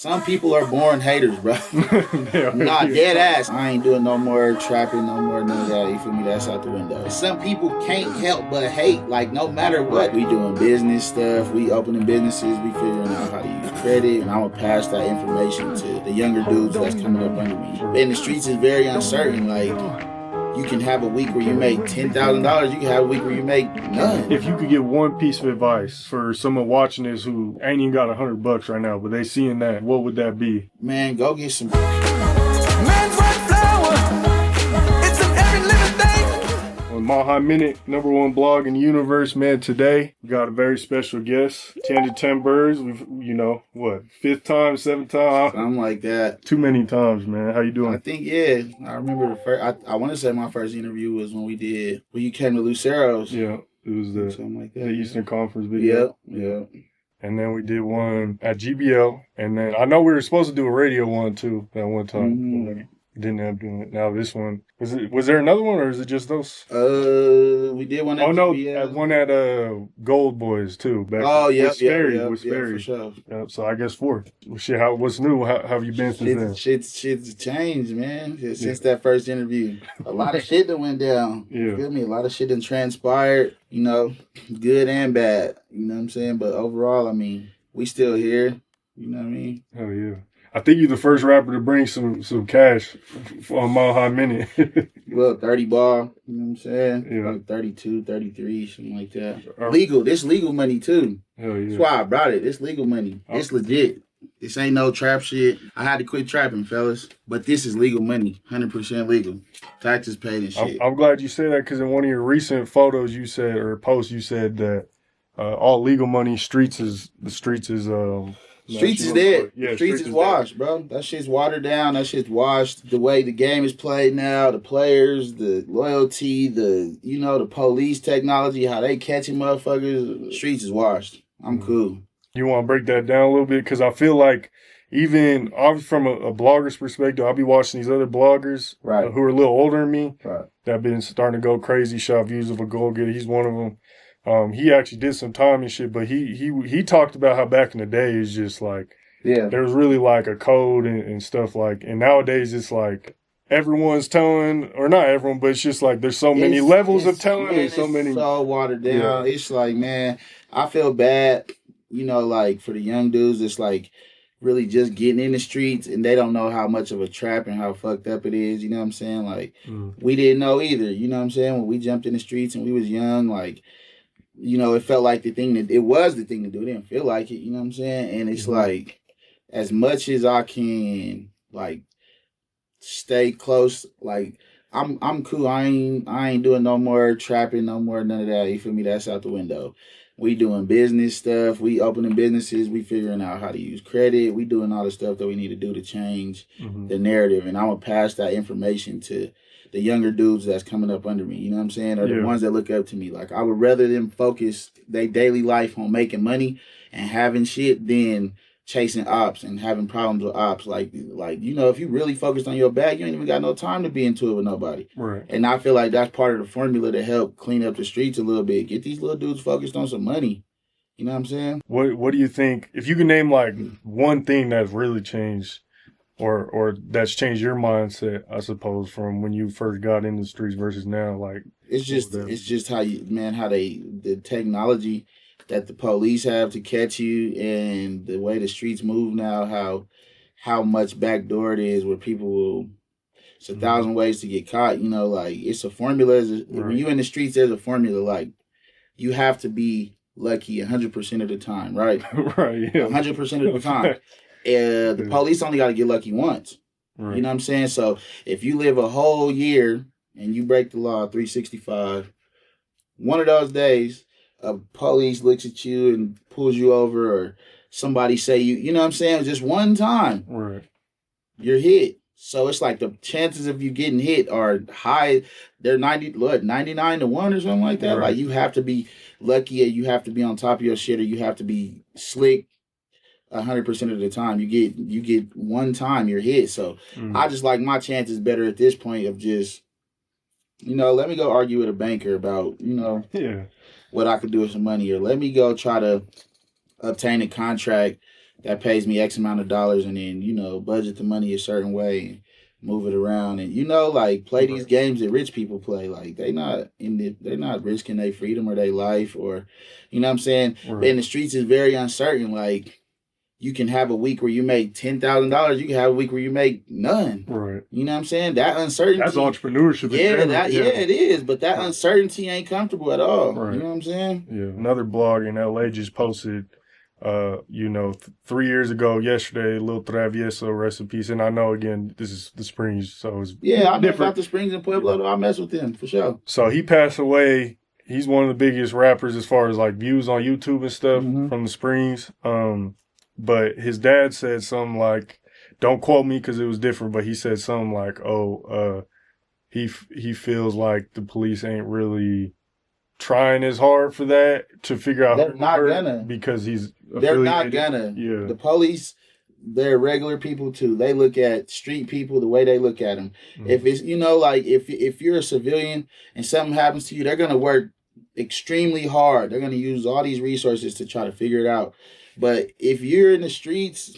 Some people are born haters, bro. Nah, dead ass. I ain't doing no more trapping, no more none of that. You feel me? That's out the window. Some people can't help but hate. Like, no matter what. We doing business stuff. We opening businesses. We figuring out how to use credit. And I'm going to pass that information to the younger dudes that's coming up under me. And the streets is very uncertain. Like, you can have a week where you make $10,000. You can have a week where you make none. If you could give one piece of advice for someone watching this who ain't even got $100 right now, but they seeing that, what would that be? Man, go get some. On Mile High Minute, #1 blog in the universe, man. Today we got a very special guest, 10 to 10 Birdz. We've, fifth time, seventh time, Something like that. Too many times, man. How you doing? I think I remember the first. I want to say my first interview was when you came to Lucero's. Yeah, it was something like that. The Eastern Conference video. Yep. And then we did one at GBL, and then I know we were supposed to do a radio one too that one time. Mm-hmm. Didn't end up doing it. Now this one was there another one or is it just those? We did one. One at Gold Boys too. With Sperry. For sure. Yep, so I guess fourth. Shit, what's new? How have you been since then? Shit's changed, man. Since that first interview, a lot of shit that went down. Yeah. You feel me? A lot of shit that transpired. Good and bad. You know what I'm saying? But overall, I mean, we still here. You know what I mean? Oh yeah. I think you're the first rapper to bring some cash on Mile High Minute. Well, 30 ball, you know what I'm saying? Yeah. Like 32, 33, something like that. Legal. This legal money, too. Hell yeah. That's why I brought it. This legal money. It's legit. This ain't no trap shit. I had to quit trapping, fellas. But this is legal money. 100% legal. Taxes paid and shit. I'm glad you said that because in one of your recent photos you said, or posts, you said that all legal money, streets is Streets is dead. Yeah, streets is washed, bro. That shit's watered down. That shit's washed. The way the game is played now, the players, the loyalty, the police technology, how they catching motherfuckers. Streets is washed. I'm cool. You want to break that down a little bit? Because I feel like even from a blogger's perspective, I'll be watching these other bloggers who are a little older than me that have been starting to go crazy, shot views of a goal getter. He's one of them. He actually did some time and shit, but he talked about how back in the day it's just like there was really like a code and stuff like, and nowadays it's like everyone's telling, or not everyone, but it's just like there's so many levels of telling and so many. So watered down. It's like, man, I feel bad, like for the young dudes. It's like really just getting in the streets and they don't know how much of a trap and how fucked up it is. You know what I'm saying? Like we didn't know either. You know what I'm saying? When we jumped in the streets and we was young, like. It felt like it was the thing to do. It didn't feel like it, you know what I'm saying? And it's like, as much as I can, like, stay close, like, I'm cool. I ain't doing no more trapping, no more none of that. You feel me? That's out the window. We doing business stuff. We opening businesses. We figuring out how to use credit. We doing all the stuff that we need to do to change the narrative. And I'm going to pass that information to the younger dudes that's coming up under me, you know what I'm saying? Or the ones that look up to me. Like, I would rather them focus their daily life on making money and having shit than chasing ops and having problems with ops. Like if you really focused on your bag, you ain't even got no time to be into it with nobody. Right. And I feel like that's part of the formula to help clean up the streets a little bit. Get these little dudes focused on some money. You know what I'm saying? What do you think, if you can name like one thing that's really changed or that's changed your mindset, I suppose, from when you first got in the streets versus now, like it's just how the technology that the police have to catch you and the way the streets move now, how much backdoor it is where people will. It's 1,000 ways to get caught. Like it's a formula. When you in the streets, there's a formula. Like you have to be lucky 100% of the time, right? Right. Yeah. 100% of the time. The police only got to get lucky once. Right. You know what I'm saying? So if you live a whole year and you break the law 365, one of those days, a police looks at you and pulls you over, or somebody say you know what I'm saying? Just one time, you're hit. So it's like the chances of you getting hit are high. They're 99 to 1 or something like that. Like you have to be lucky, or you have to be on top of your shit, or you have to be slick 100% of the time. You get one time you're hit. So I just like my chances better at this point of just, let me go argue with a banker about, what I could do with some money, or let me go try to obtain a contract that pays me X amount of dollars, and then, you know, budget the money a certain way and move it around, and, you know, like, play these games that rich people play. Like, they're not risking their freedom or their life, or, you know what I'm saying? Right. And the streets is very uncertain. Like, you can have a week where you make $10,000. You can have a week where you make none. Right. You know what I'm saying? That uncertainty. That's entrepreneurship. Yeah, it is. But that uncertainty ain't comfortable at all. Right. You know what I'm saying? Yeah. Another blog in LA just posted, 3 years ago yesterday, Lil Travieso, rest in peace. And I know, again, this is the Springs, so it's I know about the Springs in Pueblo. Though. I mess with them for sure. So he passed away. He's one of the biggest rappers as far as like views on YouTube and stuff from the Springs. But his dad said something like, don't quote me because it was different, but he said something like, he feels like the police ain't really trying as hard for that to figure out. They're not gonna. Because they're not gonna. Yeah. The police, they're regular people too. They look at street people the way they look at them. Mm-hmm. If it's, you know, like if you're a civilian and something happens to you, they're gonna work extremely hard. They're gonna use all these resources to try to figure it out. But if you're in the streets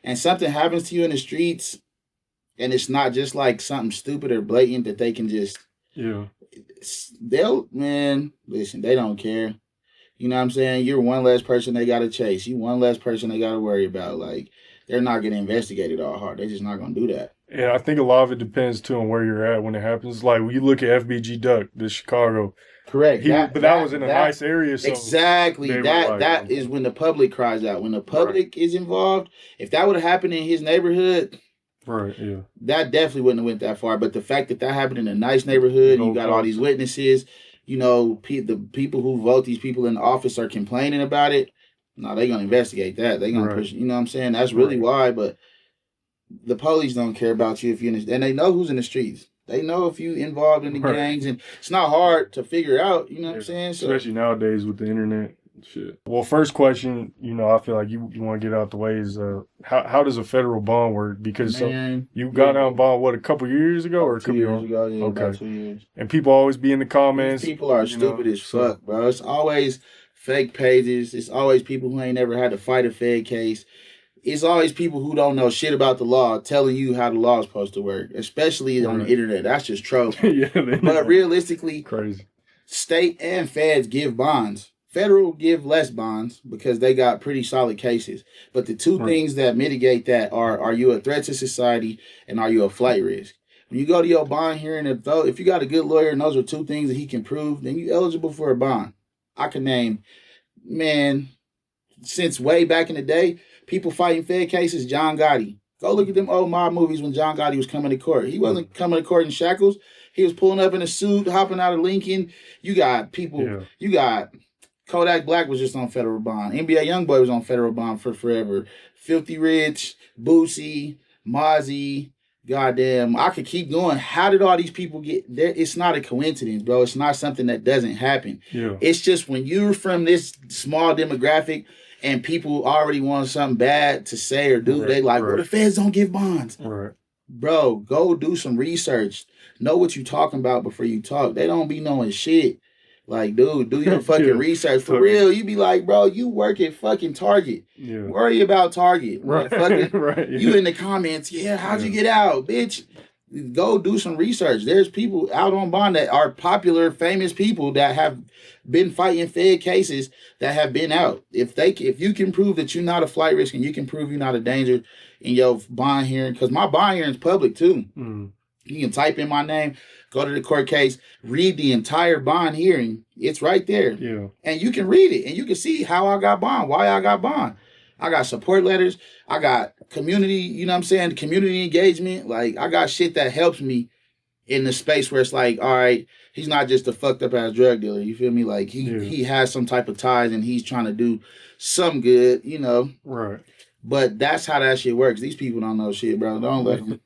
and something happens to you in the streets, and it's not just like something stupid or blatant that they can just, they don't care. You know what I'm saying? You're one less person they got to chase. You one less person they got to worry about. Like, they're not going to investigate it all hard. They're just not going to do that. Yeah, I think a lot of it depends, too, on where you're at when it happens. Like, when you look at FBG Duck, this Chicago. Correct. That was in a nice area. So exactly. That is when the public cries out. When the public is involved, if that would have happened in his neighborhood, that definitely wouldn't have went that far. But the fact that happened in a nice neighborhood, you got all these witnesses, you know, the people who vote these people in office are complaining about it. No, they're going to investigate that. They're going to push, you know what I'm saying? That's really why. But the police don't care about you if you're and they know who's in the streets. They know if you involved in the gangs, and it's not hard to figure out, you know what I'm saying? So, especially nowadays with the internet. Shit. Well, first question, you know, I feel like you want to get out the way is how does a federal bond work? Because you got out bond, a couple years ago? Or 2 years ago, about 2 years. And people always be in the comments. These people are stupid as fuck, bro. It's always fake pages. It's always people who ain't never had to fight a Fed case. It's always people who don't know shit about the law telling you how the law is supposed to work, especially on the internet. That's just trope. But realistically, crazy. State and feds give bonds. Federal give less bonds because they got pretty solid cases. But the two things that mitigate that are you a threat to society and are you a flight risk? When you go to your bond hearing, if you got a good lawyer and those are two things that he can prove, then you're eligible for a bond. I can name, since way back in the day, people fighting Fed cases, John Gotti. Go look at them old mob movies when John Gotti was coming to court. He wasn't coming to court in shackles. He was pulling up in a suit, hopping out of Lincoln. You got people, you got Kodak Black was just on federal bond. NBA Youngboy was on federal bond for forever. Filthy Rich, Boosie, Mozzie, goddamn. I could keep going. How did all these people get there? It's not a coincidence, bro. It's not something that doesn't happen. Yeah. It's just when you're from this small demographic and people already want something bad to say or do, they like, well, the feds don't give bonds. Right. Bro, go do some research. Know what you talking about before you talk. They don't be knowing shit. Like, dude, do your fucking research. For real, you be like, bro, you work at fucking Target. Yeah. Worry about Target. Right. You in the comments, how'd you get out, bitch? Go do some research. There's people out on bond that are popular, famous people that have been fighting Fed cases that have been out. If you can prove that you're not a flight risk and you can prove you're not a danger in your bond hearing, because my bond hearing is public too. Mm. You can type in my name, go to the court case, read the entire bond hearing. It's right there. Yeah. And you can read it and you can see how I got bond, why I got bond. I got support letters. I got community, you know what I'm saying? Community engagement. Like, I got shit that helps me in the space where it's like, all right, he's not just a fucked up ass drug dealer. You feel me? Like, he has some type of ties and he's trying to do some good, you know? Right. But that's how that shit works. These people don't know shit, bro. Don't let them.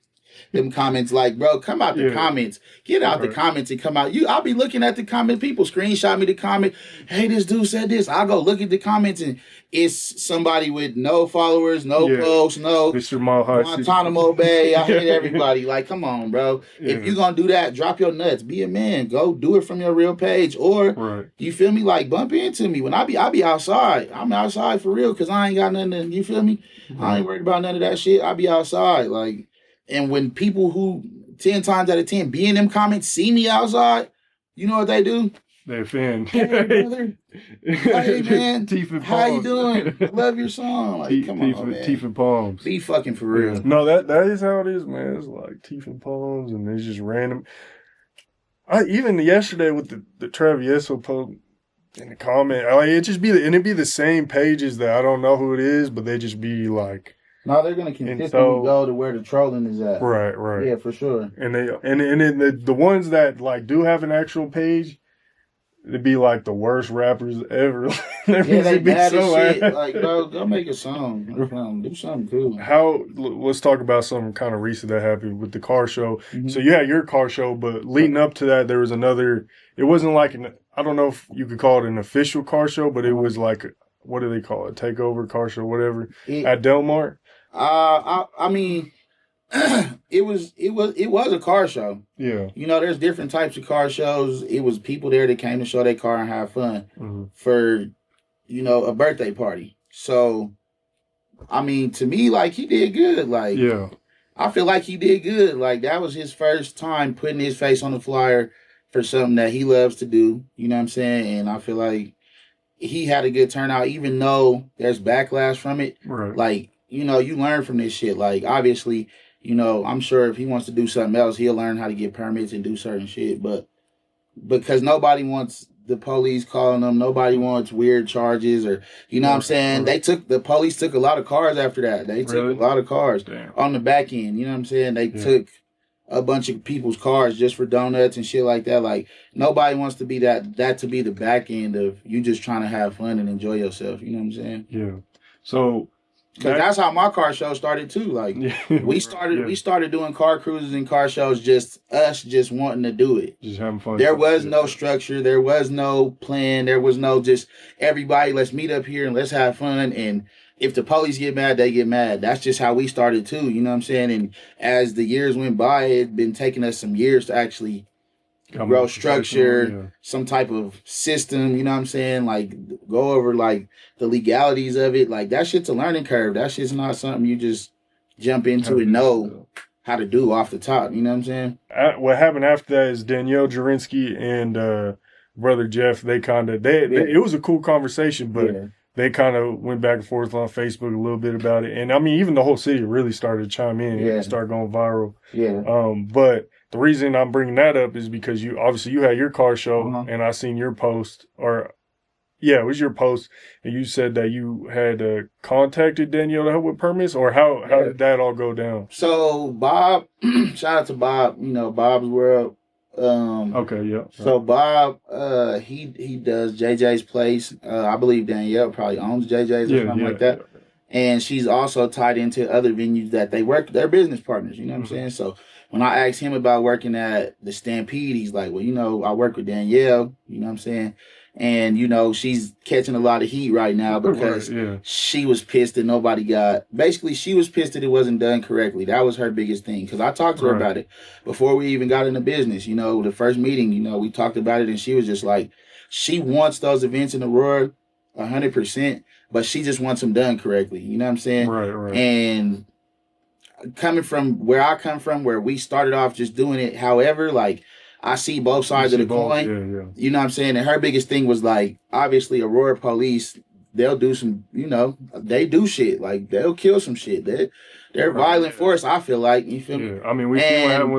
them comments like, bro, come out the comments. Get out the comments and come out. I'll be looking at the comment. People screenshot me the comment. Hey, this dude said this. I'll go look at the comments and it's somebody with no followers, no posts, no Guantanamo Bay. I hate everybody. Like, come on, bro. If you gonna do that, drop your nuts. Be a man. Go do it from your real page. Or you feel me? Like, bump into me. When I be outside. I'm outside for real because I ain't got nothing to, you feel me? I ain't worried about none of that shit. I be outside. Like, and when people who 10 times out of 10 be in them comments see me outside, you know what they do? They offend. Hey, brother. Hey, man. Teeth and palms. How you doing? I love your song. Like, come on, man. Teeth and palms. Be fucking for real. No, that is how it is, man. It's like teeth and palms, and it's just random. Even yesterday with the Travieso post in the comment, like, it'd be the same pages that I don't know who it is, but they just be like. No, they're gonna consistently go to where the trolling is at. Right. Yeah, for sure. And the ones that like do have an actual page. It'd be like the worst rappers ever. They bad as shit. Like, bro, go make a song. Do something cool. Let's talk about something kind of recent that happened with the car show. Mm-hmm. So you had your car show, but leading up to that, there was another. It wasn't like I don't know if you could call it an official car show, but it was like, what do they call it? Takeover car show, whatever, at Delmar. I mean. It was a car show. Yeah. You know, there's different types of car shows. It was people there that came to show their car and have fun for, you know, a birthday party. So, I mean, to me, like, he did good. Like, I feel like he did good. Like, that was his first time putting his face on the flyer for something that he loves to do. You know what I'm saying? And I feel like he had a good turnout, even though there's backlash from it. Right. Like, you know, you learn from this shit. Like, obviously, you know, I'm sure if he wants to do something else, he'll learn how to get permits and do certain shit. But because nobody wants the police calling them, nobody wants weird charges or, you know what I'm saying? The police took a lot of cars after that. They took a lot of cars on the back end. You know what I'm saying? They took a bunch of people's cars just for donuts and shit like that. Like, nobody wants to be that to be the back end of you just trying to have fun and enjoy yourself. You know what I'm saying? Yeah. So. Because that's how my car show started too. Like we started doing car cruises and car shows, just wanting to do it. Just having fun. There was no structure. There was no plan. There was no just everybody, let's meet up here and let's have fun. And if the police get mad, they get mad. That's just how we started too. You know what I'm saying? And as the years went by, it's been taking us some years to actually grow structure, some type of system, you know what I'm saying? Like, go over, like, the legalities of it. Like, that shit's a learning curve. That shit's not something you just jump into and know how to do off the top, you know what I'm saying? What happened after that is Danielle Jurinsky and Brother Jeff, it was a cool conversation, but they kind of went back and forth on Facebook a little bit about it. And, I mean, even the whole city really started to chime in and start going viral. But the reason I'm bringing that up is because you had your car show and I seen your post it was your post and you said that you had contacted Danielle to help with permits or how did that all go down? So Bob, shout out to Bob, you know, Bob's World. So Bob, he does JJ's Place. I believe Danielle probably owns JJ's or something like that. Yeah. And she's also tied into other venues that they're business partners, you know what I'm saying? So when I asked him about working at the Stampede, he's like, well, you know, I work with Danielle, you know what I'm saying? And, you know, she's catching a lot of heat right now because she was pissed that she was pissed that it wasn't done correctly. That was her biggest thing. Because I talked to her about it before we even got into business. You know, the first meeting, you know, we talked about it and she was just like, she wants those events in Aurora 100%, but she just wants them done correctly. You know what I'm saying? Right. And coming from where I come from, where we started off just doing it, however, like, I see both sides of the coin. You know what I'm saying? And her biggest thing was, like, obviously Aurora police, they'll do some, you know, they do shit. Like, they'll kill some shit. They're violent force, I feel like. You feel me? I mean,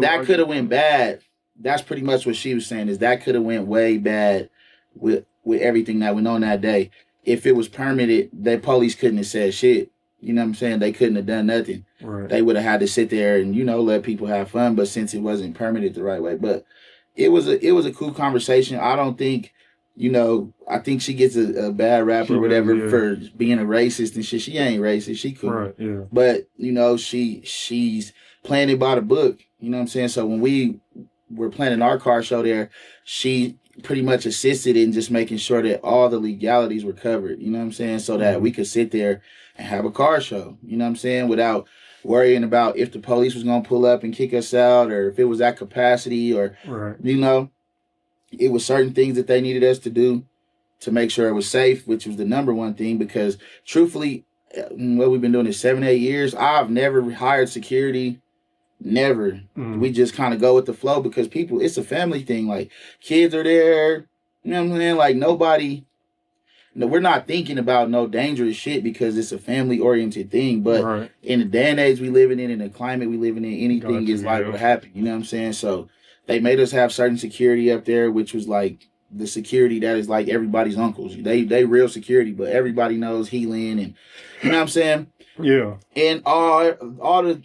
that could have went bad. That's pretty much what she was saying, is that could have went way bad with everything that went on that day. If it was permitted, the police couldn't have said shit. You know what I'm saying? They couldn't have done nothing. Right. They would have had to sit there and, you know, let people have fun. But since it wasn't permitted the right way, but it was a cool conversation. I don't think, you know, I think she gets a bad rap or whatever for being a racist and shit. She ain't racist. She cool. Right, yeah. But, you know, she's playing it by the book. You know what I'm saying? So when we were planning our car show there, she pretty much assisted in just making sure that all the legalities were covered. You know what I'm saying? So that we could sit there and have a car show. You know what I'm saying? Without worrying about if the police was going to pull up and kick us out, or if it was at capacity, or, you know, it was certain things that they needed us to do to make sure it was safe, which was the number one thing. Because truthfully, what we've been doing is 7-8 years. I've never hired security. Never. We just kind of go with the flow because people, it's a family thing. Like, kids are there. You know what I'm saying? Like, nobody, no, we're not thinking about no dangerous shit because it's a family-oriented thing. But in the day and age we living in, the climate we living in, anything is liable to happen. You know what I'm saying? So they made us have certain security up there, which was like the security that is like everybody's uncles. They real security, but everybody knows healing, and you know what I'm saying? Yeah. And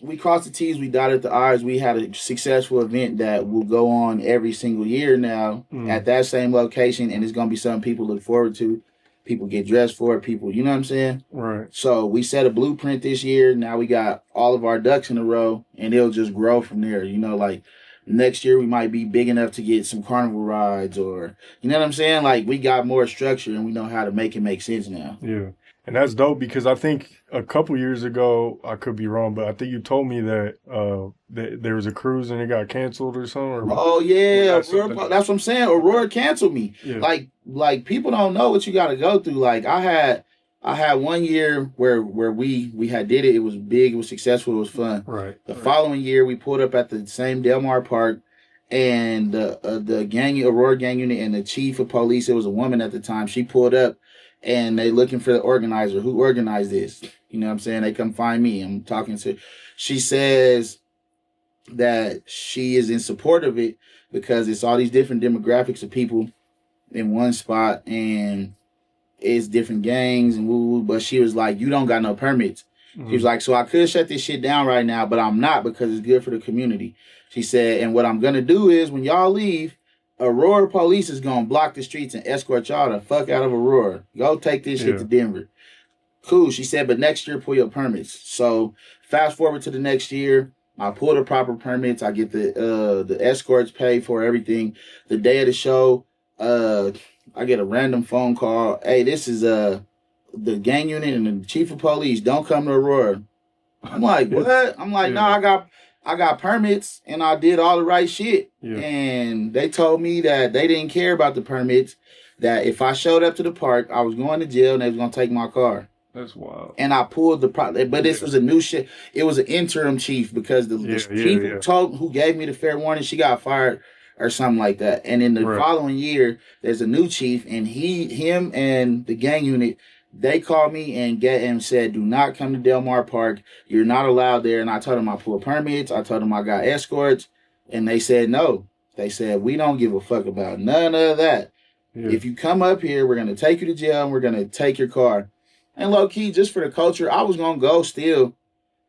we crossed the T's, we dotted the I's. We had a successful event that will go on every single year now at that same location, and it's gonna be something people look forward to. People get dressed for it. People, you know what I'm saying? Right. So we set a blueprint this year. Now we got all of our ducks in a row, and it'll just grow from there. You know, like next year we might be big enough to get some carnival rides, or you know what I'm saying? Like we got more structure and we know how to make it make sense now. Yeah. And that's dope because I think a couple years ago, I could be wrong, but I think you told me that there was a cruise and it got canceled or something. Oh yeah, Aurora, that's what I'm saying. Aurora canceled me. Yeah. Like people don't know what you got to go through. Like I had 1 year where we had did it. It was big. It was successful. It was fun. Right. The following year, we pulled up at the same Delmar Park, and the gang, Aurora gang unit, and the chief of police. It was a woman at the time. She pulled up. And they looking for the organizer. Who organized this? You know what I'm saying? They come find me. I'm talking to. She says that she is in support of it because it's all these different demographics of people in one spot, and it's different gangs and woo. But she was like, "You don't got no permits." She was like, "So I could shut this shit down right now, but I'm not because it's good for the community." She said, "And what I'm gonna do is when y'all leave, Aurora police is going to block the streets and escort y'all the fuck out of Aurora. Go take this shit to Denver." Cool. She said, "But next year, pull your permits." So fast forward to the next year, I pull the proper permits. I get the escorts paid for, everything. The day of the show, I get a random phone call. "Hey, this is the gang unit and the chief of police. Don't come to Aurora." I'm like, "What?" I'm like, "No, I got permits and I did all the right shit." Yeah. And they told me that they didn't care about the permits, that if I showed up to the park, I was going to jail and they was going to take my car. That's wild. And I pulled but this was a new shit. It was an interim chief because the chief who gave me the fair warning, she got fired or something like that. And in the following year, there's a new chief, and him and the gang unit, they called me and said, "Do not come to Delmar Park. You're not allowed there." And I told them I pulled permits. I told them I got escorts. And they said no. They said, "We don't give a fuck about none of that. Yeah. If you come up here, we're going to take you to jail and we're going to take your car." And low key, just for the culture, I was going to go still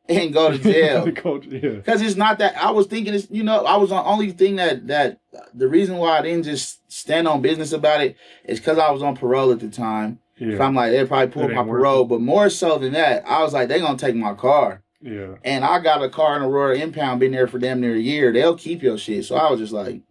and go to jail. Because it's not that, I was thinking, I was the only thing that the reason why I didn't just stand on business about it is because I was on parole at the time. Yeah. So I'm like, they'd probably pull my parole. But more so than that, I was like, they're going to take my car. Yeah. And I got a car in Aurora impound, been there for damn near a year. They'll keep your shit. So I was just like,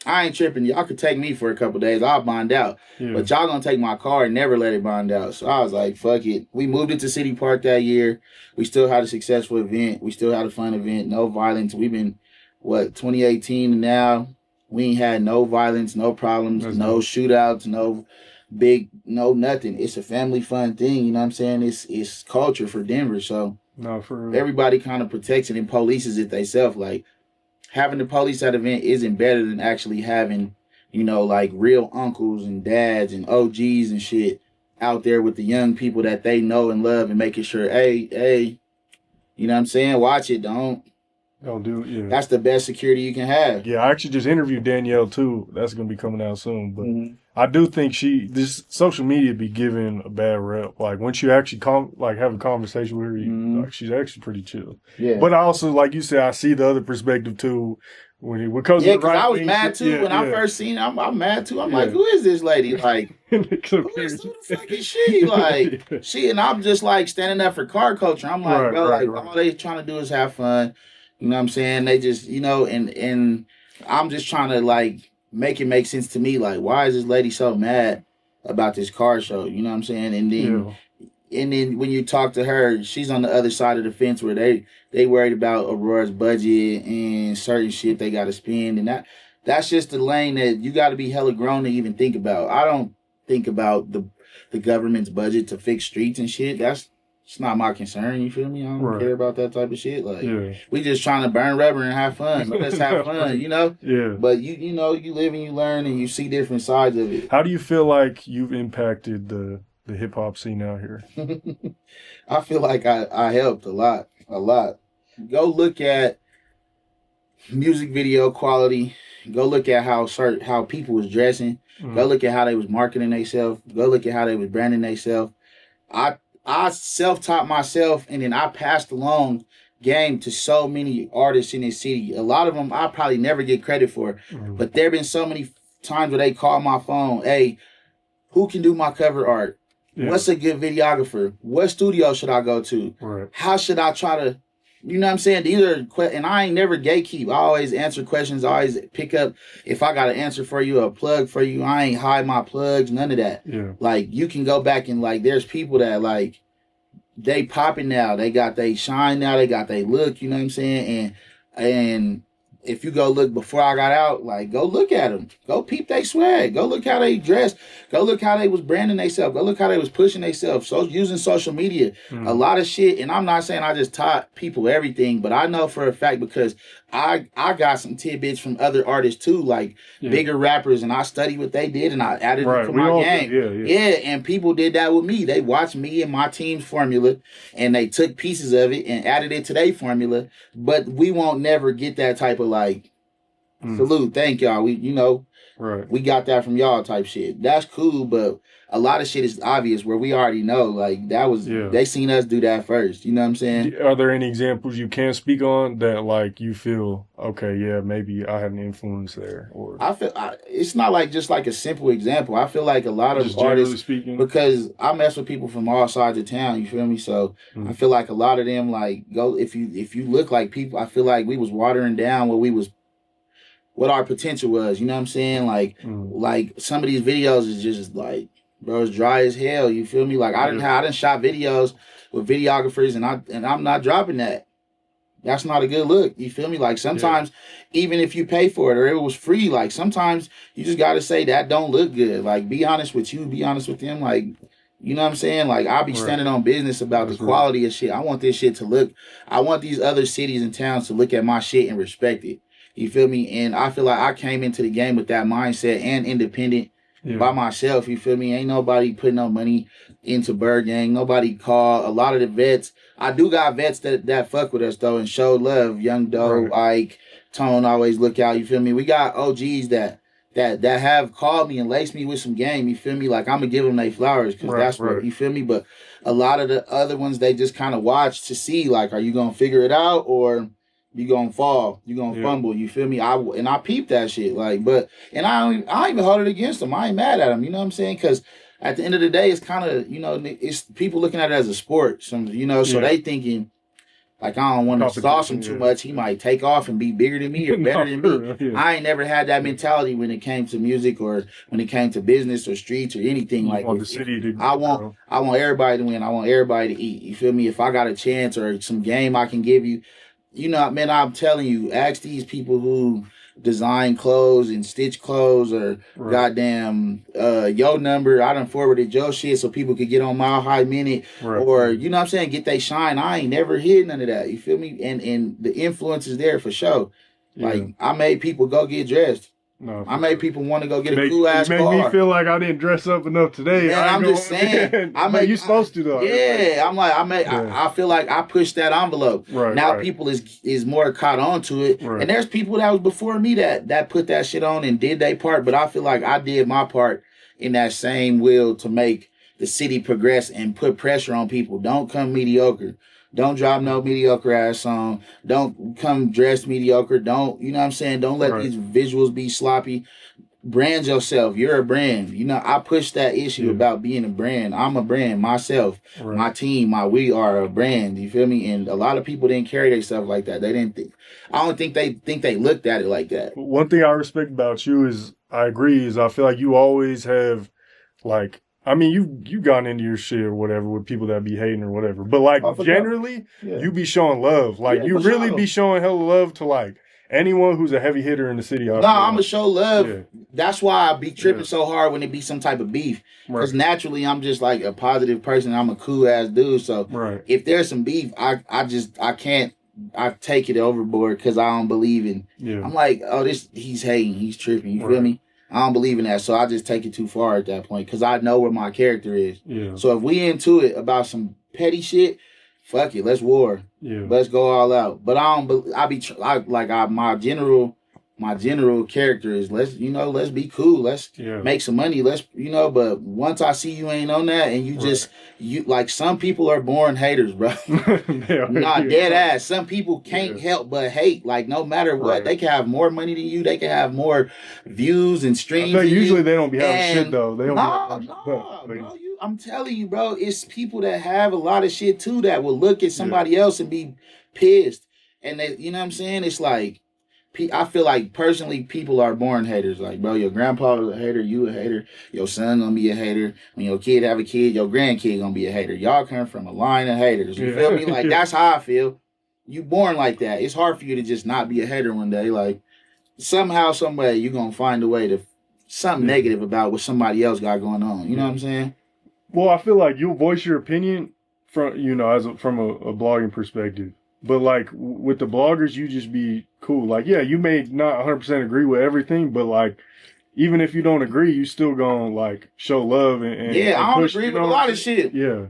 I ain't tripping. Y'all could take me for a couple days. I'll bond out. Yeah. But y'all going to take my car and never let it bond out. So I was like, fuck it. We moved it to City Park that year. We still had a successful event. We still had a fun event. No violence. We've been, 2018 and now? We ain't had no violence, no problems, no shootouts, no nothing. It's a family fun thing, you know what I'm saying? It's culture for Denver, so everybody kind of protects it and polices it themselves. Like, having the police at event isn't better than actually having, like real uncles and dads and OGs and shit out there with the young people that they know and love, and making sure, hey, you know what I'm saying? Watch it, don't do it. Yeah. That's the best security you can have. Yeah, I actually just interviewed Danielle too. That's gonna be coming out soon. But I do think this social media be giving a bad rep. Like once you actually have a conversation with her, like she's actually pretty chill. Yeah. But I also, like you said, I see the other perspective too. Because I was mad too when I first seen her. I'm mad too. I'm like, who is this lady? Like, who the fuck is she? Like, she, and I'm just like standing up for car culture. I'm like, all they trying to do is have fun. You know what I'm saying? They just, and I'm just trying to like make it make sense to me. Like, why is this lady so mad about this car show? You know what I'm saying? And then when you talk to her, she's on the other side of the fence where they worried about Aurora's budget and certain shit they got to spend, and that's just the lane that you got to be hella grown to even think about. I don't think about the government's budget to fix streets and shit. It's not my concern. You feel me? I don't care about that type of shit. Like we just trying to burn rubber and have fun. Let's have fun, Yeah. But you live and you learn and you see different sides of it. How do you feel like you've impacted the hip hop scene out here? I feel like I helped a lot. Go look at music video quality. Go look at how people was dressing. Go look at how they was marketing themselves. Go look at how they was branding themselves. I self-taught myself, and then I passed along game to so many artists in this city. A lot of them I probably never get credit for, but there have been so many times where they call my phone, hey, who can do my cover art? Yeah. What's a good videographer? What studio should I go to? Right. How should I try to, you know what I'm saying? These are, and I ain't never gatekeep. I always answer questions. I always pick up, if I got an answer for you, a plug for you, I ain't hide my plugs, none of that. Yeah. Like, you can go back and, like, there's people that, like, they popping now. They got they shine now. They got they look, you know what I'm saying? And if you go look before I got out, like, go look at them. Go peep they swag. Go look how they dressed. Go look how they was branding themselves. Go look how they was pushing themselves. So using social media, a lot of shit. And I'm not saying I just taught people everything, but I know for a fact because I got some tidbits from other artists too, like bigger rappers, and I studied what they did and I added it to my game. Yeah, and people did that with me. They watched me and my team's formula and they took pieces of it and added it to their formula. But we won't never get that type of like salute. Thank y'all. We got that from y'all type shit. That's cool, but a lot of shit is obvious where we already know. Like that was they seen us do that first. You know what I'm saying? Are there any examples you can speak on that like you feel okay? Yeah, maybe I had an influence there. Or I feel it's not like just like a simple example. I feel like a lot of artists, because I mess with people from all sides of town. You feel me? So I feel like a lot of them like go if you look like people. I feel like we was watering down what our potential was. You know what I'm saying? Like some of these videos is just like, bro, it's dry as hell. You feel me? Like I done shot videos with videographers and I'm not dropping that. That's not a good look. You feel me? Like sometimes even if you pay for it or it was free, like sometimes you just gotta say that don't look good. Like be honest with you, be honest with them. Like, you know what I'm saying? Like I'll be standing on business about the quality of shit. I want this shit to look, I want these other cities and towns to look at my shit and respect it. You feel me? And I feel like I came into the game with that mindset and independent by myself. You feel me? Ain't nobody putting no money into Bird Gang. Nobody called. A lot of the vets, I do got vets that fuck with us though and show love. Young Doe, Ike, Tone, always look out. You feel me? We got OGs that have called me and laced me with some game. You feel me? Like I'm gonna give them their flowers because that's what you feel me. But a lot of the other ones they just kind of watch to see like, are you gonna figure it out or you gonna fall, you gonna fumble, you feel me? I peeped that shit, like, but and I don't even hold it against them. I ain't mad at them, you know what I'm saying? Because at the end of the day, it's kind of it's people looking at it as a sport, so they thinking like I don't want to sauce him too much. He might take off and be bigger than me or better than me. I ain't never had that mentality when it came to music or when it came to business or streets or anything like that. I want everybody to win. I want everybody to eat. You feel me? If I got a chance or some game I can give you. You know, man, I'm telling you, ask these people who design clothes and stitch clothes or goddamn your number. I done forwarded your shit so people could get on Mile High Minute or, you know what I'm saying, get they shine. I ain't never hid none of that. You feel me? And the influence is there for sure. Like, I made people go get dressed. No, I made people want to go get a cool ass car. Make me feel like I didn't dress up enough today. Man, I'm just saying. You supposed to though. Yeah, I'm like I feel like I pushed that envelope. Now people is more caught on to it, and there's people that was before me that put that shit on and did their part. But I feel like I did my part in that same will to make the city progress and put pressure on people. Don't come mediocre. Don't drop no mediocre ass song. Don't come dressed mediocre. Don't, you know what I'm saying? Don't let these visuals be sloppy. brand yourself. You're a brand. You know, I push that issue about being a brand. I'm a brand myself. Right. My team, we are a brand. You feel me? And a lot of people didn't carry themselves like that. They didn't think. I don't think they looked at it like that. One thing I respect about you is I agree. Is I feel like you always have like. I mean, you gotten into your shit or whatever with people that be hating or whatever. But, like, generally, you be showing love. Like, you really be showing hella love to, like, anyone who's a heavy hitter in the city. I'm going to show love. Yeah. That's why I be tripping so hard when it be some type of beef. Because naturally, I'm just, like, a positive person. I'm a cool-ass dude. So, if there's some beef, I take it overboard because I don't believe in. Yeah. I'm like, he's hating. He's tripping. You feel me? I don't believe in that, so I just take it too far at that point because I know where my character is. Yeah. So if we into it about some petty shit, fuck it, let's war. Yeah. Let's go all out. But my general character is let's be cool. Let's make some money. But once I see you ain't on that and you like some people are born haters, bro. Dead ass. Some people can't help but hate. Like no matter what, they can have more money than you. They can have more views and streams. I usually they don't be having shit though. They don't. Bro. I'm telling you, bro. It's people that have a lot of shit too that will look at somebody else and be pissed. And they, you know what I'm saying? It's like. I feel like personally people are born haters. Like, bro, your grandpa is a hater, you a hater, your son gonna be a hater. When your kid have a kid, your grandkid gonna be a hater. Y'all come from a line of haters. You feel me? Like that's how I feel. You born like that. It's hard for you to just not be a hater one day. Like somehow, some way, you gonna find a way to something negative about what somebody else got going on. You know what I'm saying? Well, I feel like you'll voice your opinion from from a blogging perspective. But, like, with the bloggers, you just be cool. Like, yeah, you may not 100% agree with everything, but, like, even if you don't agree, you still gonna, like, show love and I don't agree with a lot of shit. Yeah.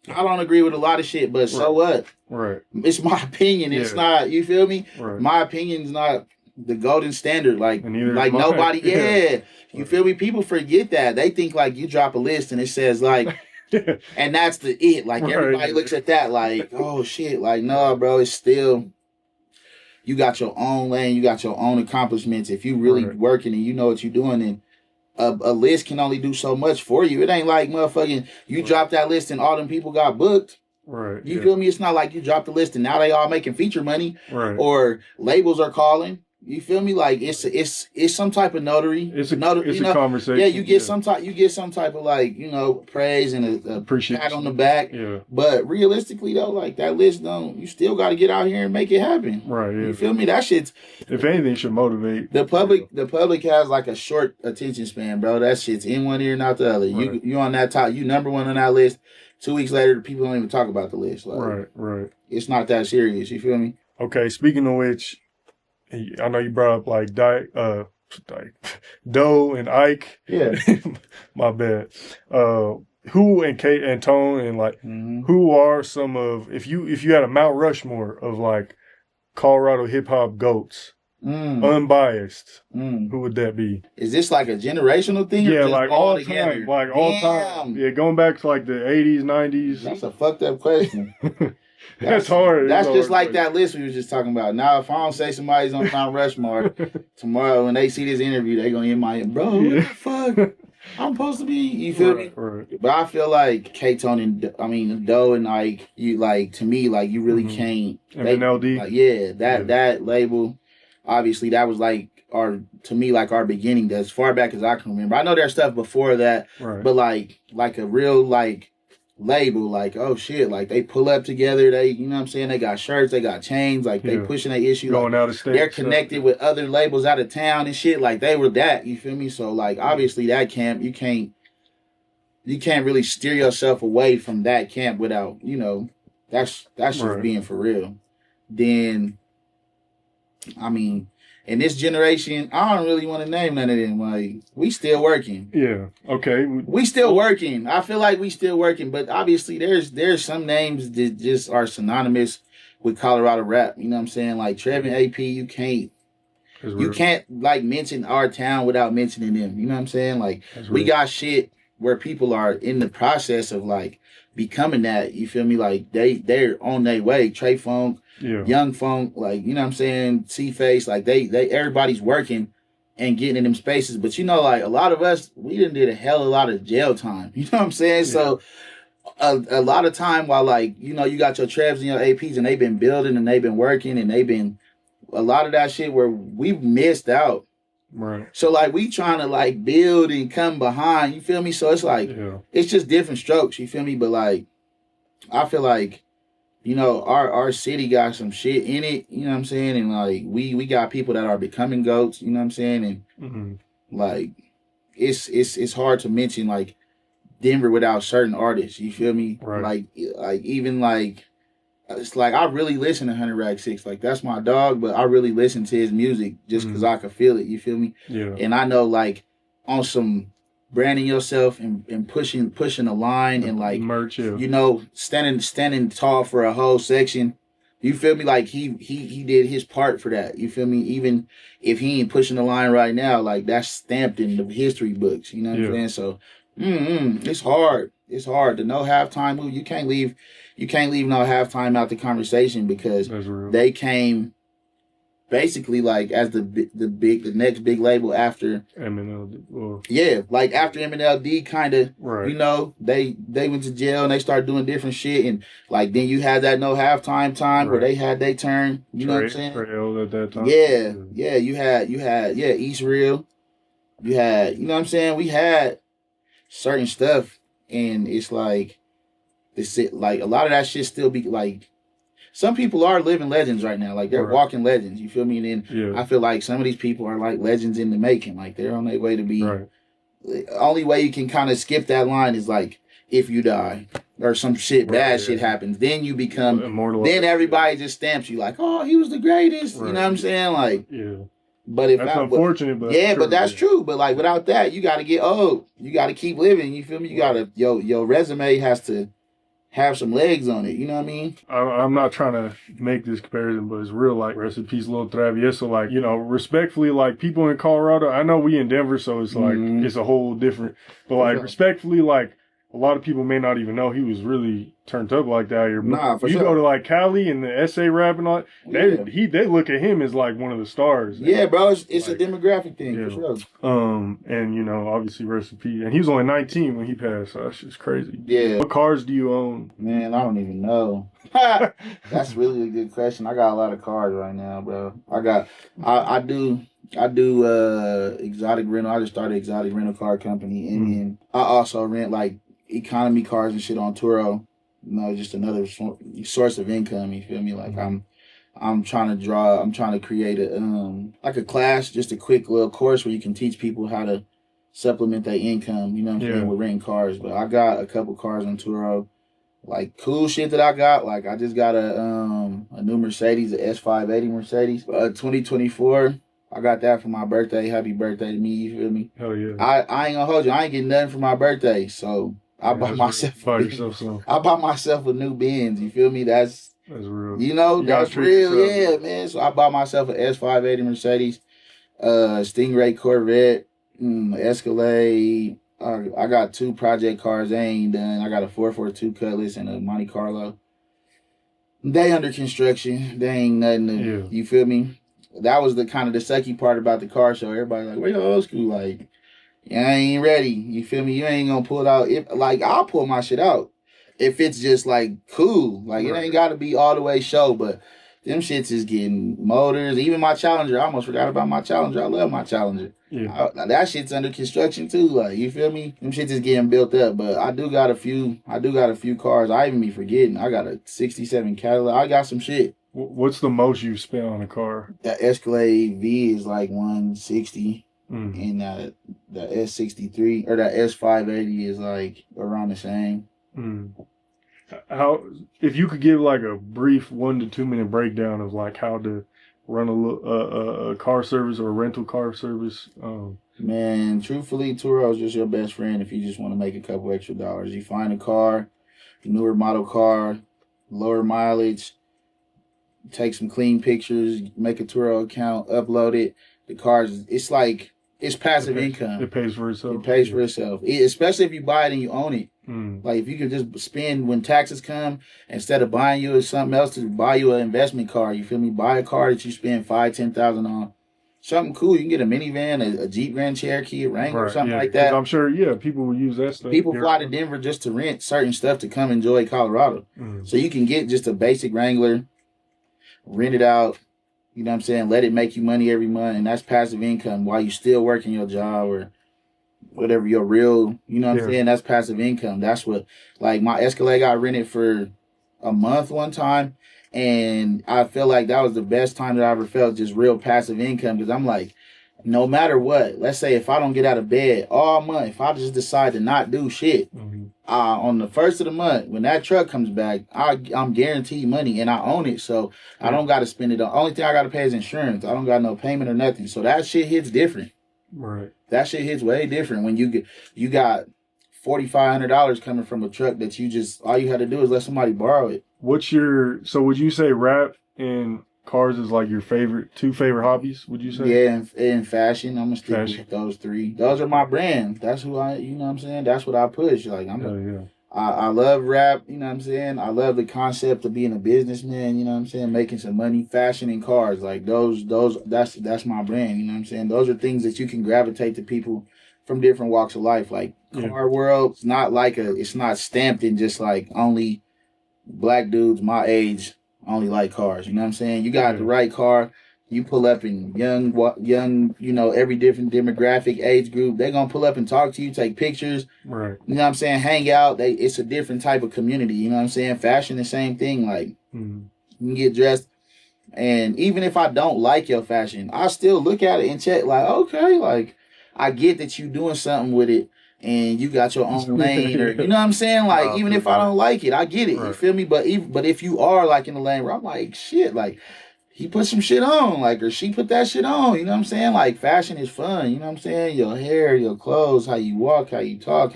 I don't agree with a lot of shit, but so what? Right. It's my opinion. It's not, you feel me? Right. My opinion's not the golden standard. Like nobody, You feel me? People forget that. They think, like, you drop a list and it says, like... And that's it. Like everybody looks at that like, oh shit. Like, no, bro, it's still you got your own lane, you got your own accomplishments. If you really working and you know what you're doing, and a list can only do so much for you. It ain't like motherfucking you drop that list and all them people got booked. Right. You feel me? It's not like you dropped the list and now they all making feature money. Right. Or labels are calling. You feel me? Like it's some type of notary. It's a conversation. Yeah, you get some type of like praise and a appreciation, pat on the back. Yeah. But realistically though, like that list you still got to get out here and make it happen. Right. Yeah. You feel me? That shit's if anything should motivate the public. The public has like a short attention span, bro. That shit's in one ear and out the other. Right. You on that top. You number one on that list. 2 weeks later, the people don't even talk about the list. Like, right. It's not that serious. You feel me? Okay. Speaking of which. I know you brought up like Doe and Ike. Yeah. My bad. Who and Kate and Tone and like who are some of if you had a Mount Rushmore of like Colorado hip hop goats, unbiased, who would that be? Is this like a generational thing? Yeah, like all time, all time. Yeah, going back to like the 80s, 90s. That's a fucked up question. That's hard. That's just like that list we was just talking about. Now, if I don't say somebody's on Mount Rushmore, tomorrow when they see this interview, they gonna bro, what the fuck? I'm supposed to be, you feel me? Right. But I feel like K-Tone and Doe and like, you like, to me, like, you really can't. MNLD? Like, that label, obviously, that was like, our beginning, as far back as I can remember. I know there's stuff before that, but like a real, like, label, like, oh shit, like they pull up together, they, you know what I'm saying, they got shirts, they got chains, like they pushing that issue, going like, out of state, they're connected with other labels out of town and shit, like they were that, you feel me? So like obviously that camp, you can't really steer yourself away from that camp without, that's just being for real. Then I mean, in this generation, I don't really want to name none of them. Like, we still working. Yeah. Okay. We still working. I feel like we still working, but obviously there's some names that just are synonymous with Colorado rap. You know what I'm saying? Like Trev and AP, you can't like mention our town without mentioning them. You know what I'm saying? Like we got shit where people are in the process of like becoming that. You feel me? Like they're on their way. Trefonc. Yeah. Young Funk, like, you know what I'm saying, C-Face, like they everybody's working and getting in them spaces. But you know, like a lot of us, we done did a hell of a lot of jail time. You know what I'm saying? Yeah. So a lot of time while like, you know, you got your Trevs and your APs and they've been building and they've been working and they've been a lot of that shit where we missed out. Right. So like we trying to like build and come behind, you feel me? So it's like it's just different strokes, you feel me? But like I feel like, you know, our city got some shit in it, you know what I'm saying? And like we got people that are becoming GOATs, you know what I'm saying? And like it's hard to mention like Denver without certain artists, you feel me? Right. Like even like it's like I really listen to 100 Rag 6. Like that's my dog, but I really listen to his music just because I can feel it. You feel me? Yeah. And I know like on some branding yourself and pushing a line and like merch, you know, standing tall for a whole section. You feel me? Like he did his part for that. You feel me? Even if he ain't pushing the line right now, like that's stamped in the history books. You know what I'm saying? So it's hard. It's hard to know halftime move. You can't leave no halftime out the conversation because they came basically like as the next big label after MNLD. Yeah, like after MNLD kind of, you know, they went to jail and they started doing different shit and like then you had that no halftime time where they had their turn. You know what I'm saying? Trail at that time. Yeah. You had East Real. You had, you know what I'm saying? We had certain stuff and it's like like a lot of that shit still be like some people are living legends right now. Like they're walking legends. You feel me? And then I feel like some of these people are like legends in the making. Like they're on their way to be. The only way you can kind of skip that line is like if you die or some shit bad shit happens. Then you become immortal. Then everybody just stamps you like, oh, he was the greatest. You know what I'm saying? Like But if that's unfortunate, but but that's true. But like without that, you got to get old. You got to keep living. You feel me? You got to your resume has to have some legs on it, you know what I mean? I'm not trying to make this comparison, but it's real like rest in peace, Lil Travieso. Like, you know, respectfully, like people in Colorado, I know we in Denver, so it's like it's a whole different. But like respectfully, like a lot of people may not even know he was really turned up like that out here. Nah, for you sure. go to like Cali and the SA rap and all, they look at him as like one of the stars. Yeah, bro, it's like, a demographic thing for sure. And you know, obviously rest in peace. And he was only 19 when he passed. So that's just crazy. Yeah. What cars do you own? Man, I don't even know. That's really a good question. I got a lot of cars right now, bro. I do exotic rental. I just started an exotic rental car company, and then I also rent like economy cars and shit on Turo. You know, just another source of income. You feel me? Like I'm trying to create a like a class, just a quick little course where you can teach people how to supplement their income. You know what I'm saying? With renting cars. But I got a couple cars on Turo. Like cool shit that I got. Like I just got a new Mercedes, a S580 Mercedes, 2024. I got that for my birthday. Happy birthday to me. You feel me? Hell yeah. I ain't gonna hold you. I ain't getting nothing for my birthday, so I bought myself. I bought myself a new Benz. You feel me? That's real. You know, that's real. Yeah, man. So I bought myself an S580 Mercedes, Stingray Corvette, Escalade. I got 2 project cars. They ain't done. I got a 442 Cutlass and a Monte Carlo. They under construction. They ain't nothing to, you feel me? That was the kind of the sucky part about the car show. Everybody like, where your old school? Like, I ain't ready. You feel me? You ain't gonna pull it out. If like I'll pull my shit out if it's just like cool. Like it ain't gotta be all the way show, but them shits is getting motors. Even my Challenger, I almost forgot about my Challenger. I love my Challenger. Yeah. That shit's under construction too. Like you feel me? Them shits is getting built up. But I do got a few cars. I even be forgetting. I got a '67 Cadillac. I got some shit. What's the most you've spent on a car? The Escalade V is like 160, and the S63 or the S580 is like around the same. How, if you could give like a brief 1 to 2 minute breakdown of like how to run a car service or a rental car service? Man, truthfully, Turo is just your best friend if you just want to make a couple extra dollars. You find a car, newer model car, lower mileage. Take some clean pictures, make a Turo account, upload it. The cars, it's like, it's passive income. It pays for itself. It pays for itself. Especially if you buy it and you own it. Like if you can just spend when taxes come, instead of buying you something else, to buy you an investment car. You feel me? Buy a car that you spend $5,000-$10,000 on. something cool. You can get a minivan, a Jeep Grand Cherokee, a Wrangler, something like that. I'm sure, people will use that stuff. People fly to Denver just to rent certain stuff to come enjoy Colorado. So you can get just a basic Wrangler, rent it out, you know what I'm saying, let it make you money every month, and that's passive income while you still working your job or whatever your real, you know what I'm saying, that's passive income. That's what, like, my Escalade got rented for a month one time, and I feel like that was the best time that I ever felt just real passive income, because I'm like, no matter what, let's say if I don't get out of bed all month, if I just decide to not do shit, on the first of the month, when that truck comes back, I'm guaranteed money and I own it, so I don't got to spend it. The only thing I got to pay is insurance. I don't got no payment or nothing, so that shit hits different. Right. That shit hits way different when you got $4,500 coming from a truck that you just, all you had to do is let somebody borrow it. So would you say rap and cars is like your two favorite hobbies, would you say? Yeah, and fashion. I'm going to stick with those three. Those are my brand. That's who I, you know what I'm saying? That's what I push. Like, I love rap, you know what I'm saying? I love the concept of being a businessman, you know what I'm saying? Making some money, fashion and cars. Like, that's my brand, you know what I'm saying? Those are things that you can gravitate to people from different walks of life. Like, car world, it's not stamped in just like only black dudes my age only like cars, you know what I'm saying? You got the right car, you pull up in young, you know, every different demographic, age group, they're going to pull up and talk to you, take pictures, right? You know what I'm saying? Hang out. It's a different type of community, you know what I'm saying? Fashion, the same thing. Like, you can get dressed, and even if I don't like your fashion, I still look at it and check, like, okay, like, I get that you doing something with it, and you got your own lane, or you know what I'm saying? Like, even if I don't like it, I get it. Right. You feel me? But if you are like in the lane where I'm like, shit, like, he put some shit on, like, or she put that shit on, you know what I'm saying? Like, fashion is fun, you know what I'm saying? Your hair, your clothes, how you walk, how you talk,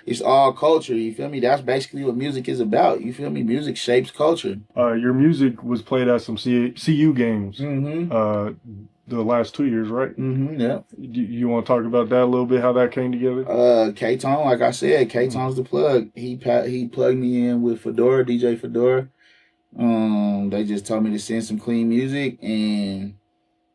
it's all culture, you feel me? That's basically what music is about, you feel me? Music shapes culture. Your music was played at some CU games the last 2 years, right? Yeah. You want to talk about that a little bit, how that came together? K-Tone, like I said, K-Tone's the plug. He plugged me in with Fedora, DJ Fedora. They just told me to send some clean music, and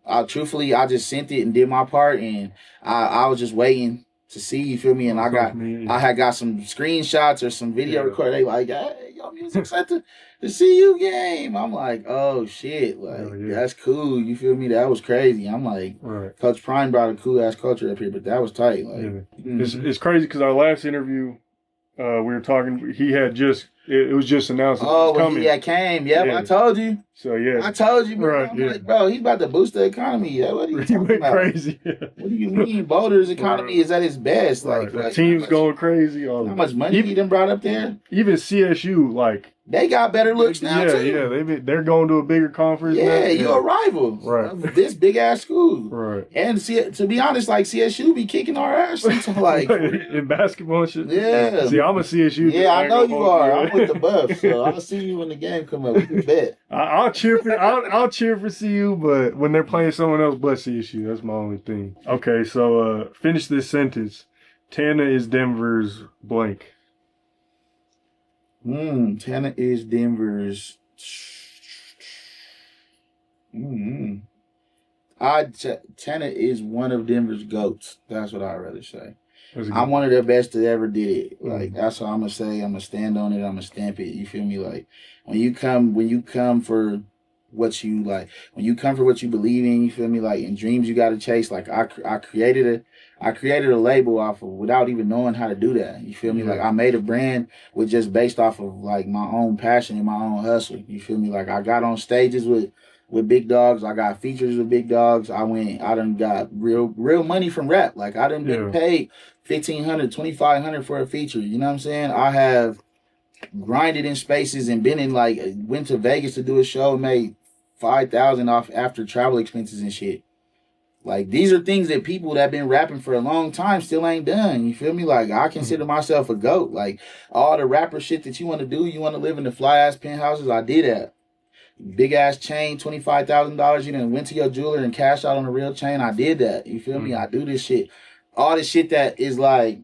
I just sent it and did my part, and I was just waiting to see, you feel me? And I had got some screenshots or some video record. They like, hey, your music's at the CU game. I'm like, oh shit, like that's cool. You feel me? That was crazy. I'm like, Coach Prime brought a cool ass culture up here, but that was tight. Like, it's crazy because our last interview, we were talking. He had just. It was just announced. He came. Yep, I told you. So I told you, bro. I'm like, bro, he's about to boost the economy. What are you talking about? Crazy. What do you mean? Boulder's economy is at its best. Like, the team's going crazy. How much money he done brought up there? Even CSU, like, they got better looks now too. Yeah, they're going to a bigger conference. Yeah, you're a rival. Right. This big ass school. Right. And to be honest, like, CSU be kicking our ass sometimes, like in basketball and shit. Yeah. See, I'm a CSU. Yeah, I know you are. I'm with the Buffs, so I'll see you when the game come up. We can bet. I'll cheer for CU, but when they're playing someone else but CSU, that's my only thing. Okay, so finish this sentence. Tana is Denver's blank. Tana is Denver's. Tana is one of Denver's GOATs. That's what I'd rather say. I'm one of the best that ever did it. Like, that's what I'm gonna say. I'm gonna stand on it. I'm gonna stamp it. You feel me? Like, when you come for what you like, when you come for what you believe in, you feel me? Like, in dreams you gotta chase. Like, I created a label off of without even knowing how to do that. You feel me? Like, I made a brand with just based off of like my own passion and my own hustle. You feel me? Like, I got on stages with big dogs. I got features with big dogs. I done got real money from rap. Like, I done been paid $1,500, $2,500 for a feature. You know what I'm saying? I have grinded in spaces and been in, like, went to Vegas to do a show, made $5,000 off after travel expenses and shit. Like, these are things that people that been rapping for a long time still ain't done. You feel me? Like, I consider myself a GOAT. Like, all the rapper shit that you want to do, you want to live in the fly ass penthouses, I did that. Big ass chain, $25,000. You done went to your jeweler and cashed out on a real chain. I did that. You feel me? I do this shit. All this shit that is like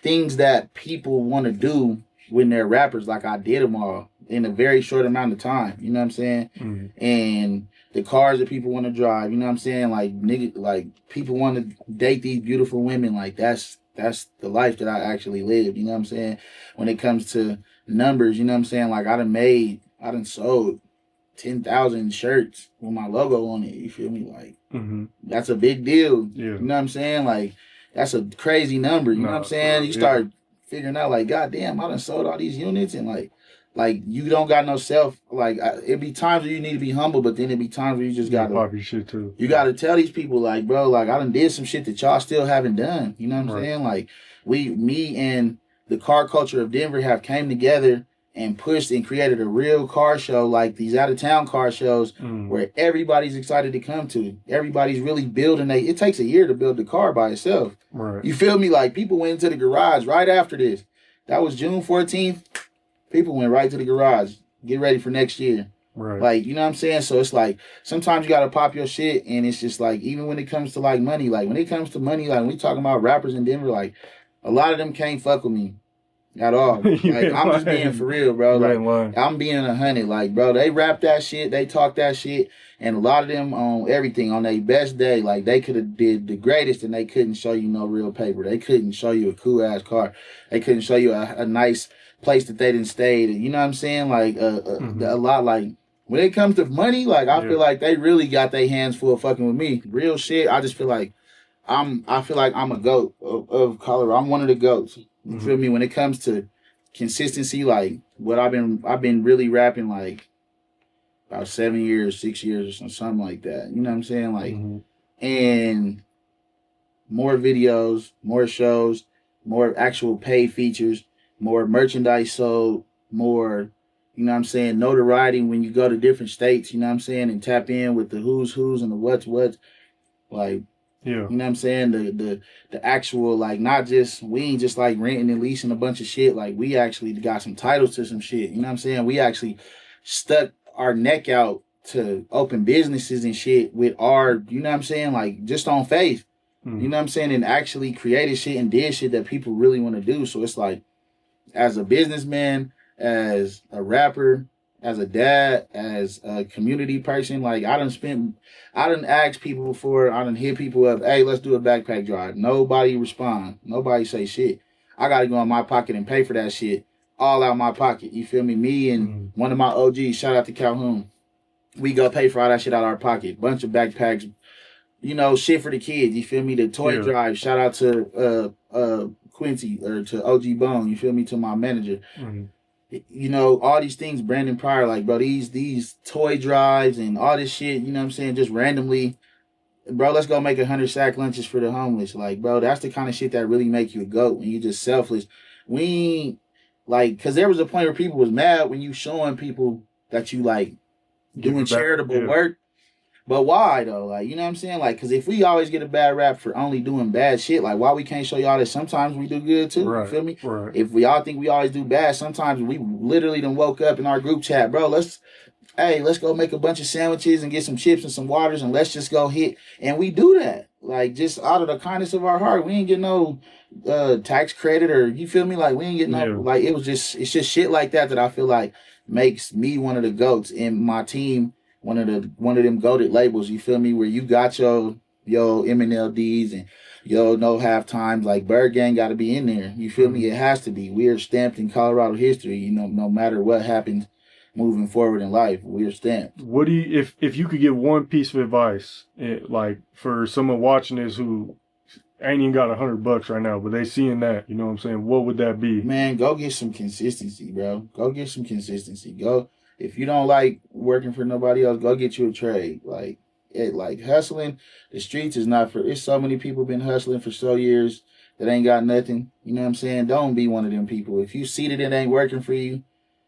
things that people want to do when they're rappers. Like, I did them all. in a very short amount of time. You know what I'm saying? Mm-hmm. And the cars that people want to drive. You know what I'm saying? Like like people want to date these beautiful women. Like that's the life that I actually lived. You know what I'm saying? When it comes to numbers, you know what I'm saying? Like I done sold 10,000 shirts with my logo on it. You feel me? Like that's a big deal. Yeah. You know what I'm saying? Like that's a crazy number. You know what I'm saying? You start figuring out like, God damn, I done sold all these units and like you don't got no self. Like it be times where you need to be humble, but then it be times where you just gotta pop your shit too. You gotta tell these people like, bro, like I done did some shit that y'all still haven't done. You know what I'm saying? Like me and the car culture of Denver have came together and pushed and created a real car show, like these out of town car shows where everybody's excited to come to. Everybody's really building it takes a year to build the car by itself. Right. You feel me? Like people went into the garage right after this. That was June 14th. People went right to the garage. Get ready for next year. Right. Like, you know what I'm saying? So it's like sometimes you gotta pop your shit, and it's just like even when it comes to like money, like when it comes to money, like when we talking about rappers in Denver, like a lot of them can't fuck with me. At all. Like I'm just being for real, bro. Like I'm being 100. Like, bro, they rap that shit, they talk that shit, and a lot of them on everything on their best day, like they could have did the greatest, and they couldn't show you no real paper. They couldn't show you a cool ass car. They couldn't show you a nice place that they didn't stay. You know what I'm saying? Like a lot. Like when it comes to money, like I feel like they really got their hands full fucking with me. Real shit. I just feel like I feel like I'm a goat of Colorado. I'm one of the goats. You feel me? When it comes to consistency, like what I've been really rapping like about 7 years, 6 years or something like that. You know what I'm saying? Like and more videos, more shows, more actual paid features, more merchandise sold, more, you know what I'm saying, notoriety when you go to different states, you know what I'm saying, and tap in with the who's and the what's. Like yeah. You know what I'm saying? The actual, like, not just, we ain't just like renting and leasing a bunch of shit. Like, we actually got some titles to some shit. You know what I'm saying? We actually stuck our neck out to open businesses and shit with our, you know what I'm saying? Like, just on faith. You know what I'm saying? And actually created shit and did shit that people really want to do. So it's like, as a businessman, as a rapper, as a dad, as a community person, like I done asked people before, I done hit people up, hey, let's do a backpack drive. Nobody respond. Nobody say shit. I gotta go in my pocket and pay for that shit. All out my pocket. You feel me? Me and one of my OGs, shout out to Calhoun. We go pay for all that shit out of our pocket. Bunch of backpacks, you know, shit for the kids. You feel me? The toy drive. Shout out to Quincy or to OG Bone. You feel me? To my manager. You know, all these things, Brandon Pryor, like, bro, these toy drives and all this shit, you know what I'm saying, just randomly, bro, let's go make 100 sack lunches for the homeless. Like, bro, that's the kind of shit that really make you a goat when you just selfless. We ain't, like, because there was a point where people was mad when you showing people that you, like, doing charitable work. But why, though? Like, you know what I'm saying? Like, because if we always get a bad rap for only doing bad shit, like, why we can't show y'all that sometimes we do good, too? You feel me? Right. If we all think we always do bad, sometimes we literally done woke up in our group chat, bro, let's go make a bunch of sandwiches and get some chips and some waters and let's just go hit. And we do that. Like, just out of the kindness of our heart. We ain't get no tax credit or, you feel me? Like, we ain't get no, like, it's just shit like that I feel like makes me one of the GOATs and my team one of them goated labels, you feel me, where you got your MNLDs and yo no half times, like Bird Gang got to be in there. You feel me? It has to be. We are stamped in Colorado history. You know, no matter what happens moving forward in life, we are stamped. What do you, if you could give one piece of advice, like for someone watching this who ain't even got $100 right now, but they seeing that, you know what I'm saying? What would that be? Man, go get some consistency, bro. Go get some consistency. Go. If you don't like working for nobody else, go get you a trade. Like hustling, the streets is not for. It's so many people been hustling for so years that ain't got nothing. You know what I'm saying? Don't be one of them people. If you see that it ain't working for you,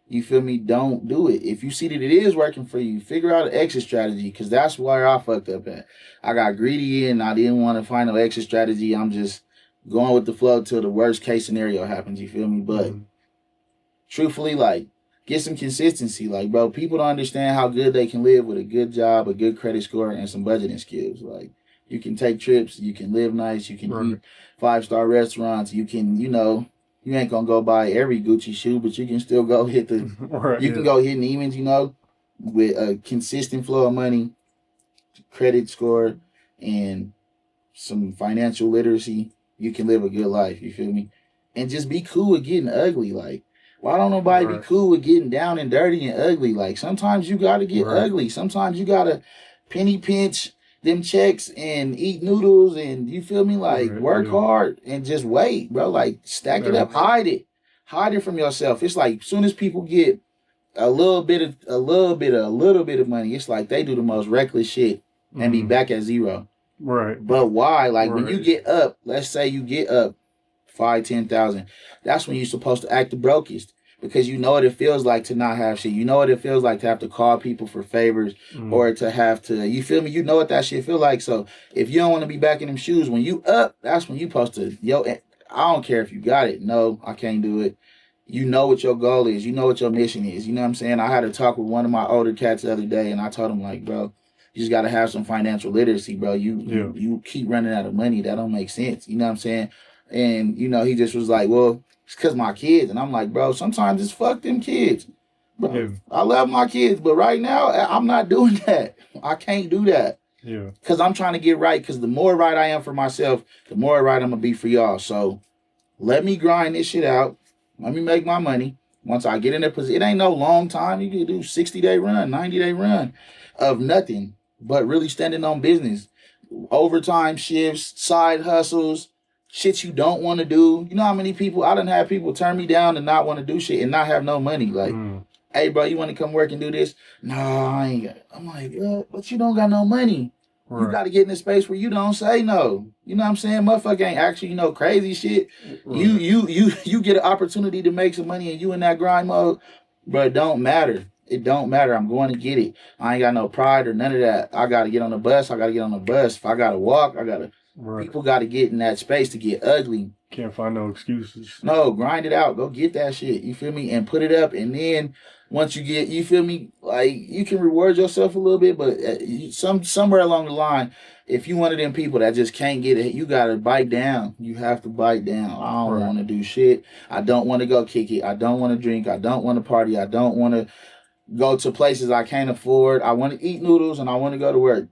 you feel me? Don't do it. If you see that it is working for you, figure out an exit strategy, because that's where I fucked up at. I got greedy and I didn't want to find no exit strategy. I'm just going with the flow till the worst case scenario happens. You feel me? But truthfully, like, get some consistency. Like, bro, people don't understand how good they can live with a good job, a good credit score, and some budgeting skills. Like, you can take trips, you can live nice, you can eat 5-star restaurants, you can, you know, You ain't gonna go buy every Gucci shoe, but you can still go hit the. Right, you can go hit Neiman's, you know, with a consistent flow of money, credit score, and some financial literacy. You can live a good life. You feel me? And just be cool with getting ugly. Like, why don't nobody be cool with getting down and dirty and ugly? Like, sometimes you gotta get ugly. Sometimes you gotta penny pinch them checks and eat noodles and, you feel me? Like, work hard and just wait, bro. Like, stack it up, hide it from yourself. It's like, soon as people get a little bit of money, it's like they do the most reckless shit and be back at zero. Right. But why? Like, when you get up, let's say you get up 5,000-10,000, that's when you're supposed to act the brokest, because you know what it feels like to not have shit. You know what it feels like to have to call people for favors or to have to, you feel me? You know what that shit feel like. So if you don't want to be back in them shoes, when you up, that's when you supposed to, I don't care if you got it. No, I can't do it. You know what your goal is. You know what your mission is. You know what I'm saying? I had a talk with one of my older cats the other day, and I told him, like, bro, you just got to have some financial literacy, bro. You keep running out of money. That don't make sense. You know what I'm saying? And, you know, he just was like, well, it's because my kids. And I'm like, bro, sometimes it's fuck them kids. Bro, yeah. I love my kids, but right now, I'm not doing that. I can't do that. Yeah. Because I'm trying to get right, because the more right I am for myself, the more right I'm going to be for y'all. So let me grind this shit out. Let me make my money. Once I get in that position, it ain't no long time. You can do 60-day run, 90-day run of nothing but really standing on business. Overtime shifts, side hustles, shit you don't want to do. You know how many people, I done had people turn me down and not want to do shit and not have no money. Like, hey, bro, you want to come work and do this? No, I ain't got. I'm like, but you don't got no money. Right. You got to get in a space where you don't say no. You know what I'm saying? Motherfucker ain't actually, crazy shit. Right. You get an opportunity to make some money and you in that grind mode, but it don't matter. It don't matter. I'm going to get it. I ain't got no pride or none of that. I got to get on the bus. If I got to walk, people got to get in that space to get ugly. Can't find no excuses. No, grind it out. Go get that shit. You feel me? And put it up. And then once you get, you feel me? Like, you can reward yourself a little bit, but somewhere along the line, if you one of them people that just can't get it, you got to bite down. You have to bite down. I don't want to do shit. I don't want to go kick it. I don't want to drink. I don't want to party. I don't want to go to places I can't afford. I want to eat noodles and I want to go to work.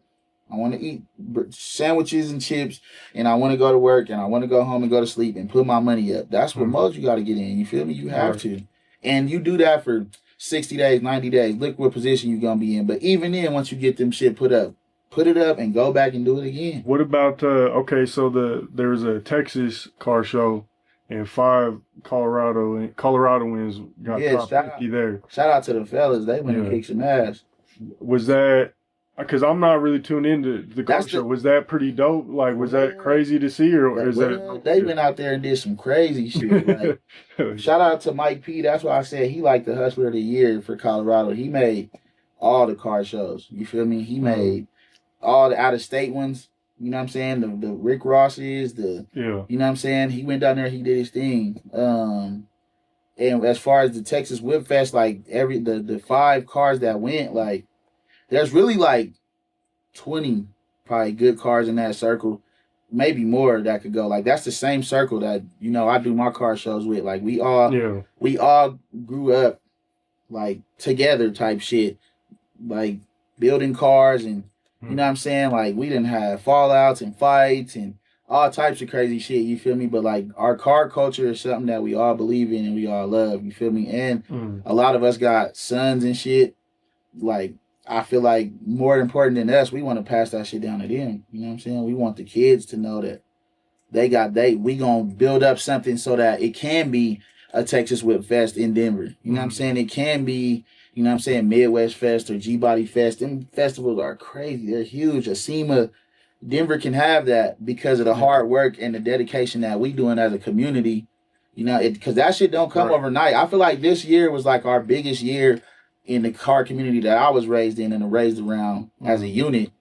I want to eat sandwiches and chips, and I want to go to work, and I want to go home and go to sleep and put my money up. That's what mode you got to get in. You feel me? You have to. And you do that for 60 days, 90 days. Look what position you're going to be in. But even then, once you get them shit put it up and go back and do it again. What about, so there was a Texas car show, and 5 Coloradoans got top 50 there. Shout out to the fellas. They went and kicked some ass. Was that... Because I'm not really tuned into the car show. Was that pretty dope? Like, was that crazy to see? Or is that... They went out there and did some crazy shit. Like, shout out to Mike P. That's why I said he like the Hustler of the Year for Colorado. He made all the car shows. You feel me? He made all the out-of-state ones. You know what I'm saying? The Rick Rosses, you know what I'm saying? He went down there, he did his thing. And as far as the Texas Whip Fest, like, the 5 cars that went, like, there's really like 20 probably good cars in that circle, maybe more that could go. Like, that's the same circle that, I do my car shows with. Like, we all grew up like together type shit, like building cars and you know what I'm saying? Like, we didn't have fallouts and fights and all types of crazy shit, you feel me? But like, our car culture is something that we all believe in and we all love, you feel me? And a lot of us got sons and shit. Like, I feel like more important than us, we want to pass that shit down to them. You know what I'm saying? We want the kids to know that we gonna build up something so that it can be a Texas Whip Fest in Denver. You know what I'm saying? It can be, you know what I'm saying, Midwest Fest or G-Body Fest. Them festivals are crazy. They're huge. ASEMA, Denver can have that because of the hard work and the dedication that we doing as a community. Because that shit don't come overnight. I feel like this year was like our biggest year in the car community that I was raised in and raised around as a unit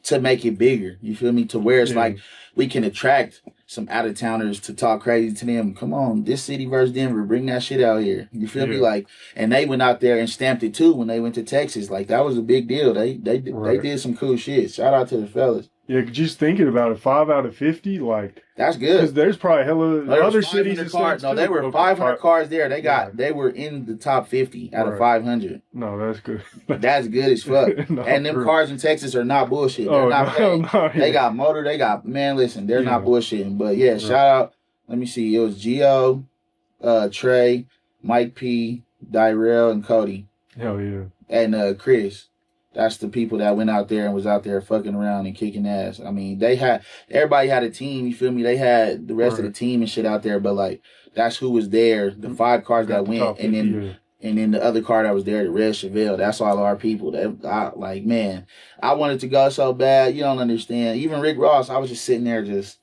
to make it bigger. You feel me? To where it's like we can attract some out-of-towners to talk crazy to them. Come on, this city versus Denver. Bring that shit out here. You feel me? Like, and they went out there and stamped it too when they went to Texas. Like, that was a big deal. They did some cool shit. Shout out to the fellas. Yeah, just thinking about it, 5 out of 50, like that's good. Because there's probably hella other cities and cars. No, they were 500 cars there. They were in the top 50 out of 500. No, that's good. That's good as fuck. No, and them cars in Texas are not bullshit. They're not. They got motor. They got listen. They're not bullshitting. But yeah, shout out. Let me see. It was Gio, Trey, Mike P, Dyrell, and Cody. Hell yeah. And Chris. That's the people that went out there and was out there fucking around and kicking ass. I mean, everybody had a team, you feel me? They had the rest of the team and shit out there, but like, that's who was there. The 5 cars that went, and then the other car that was there, the Red Chevelle, that's all our people. Man, I wanted to go so bad, you don't understand. Even Rick Ross, I was just sitting there just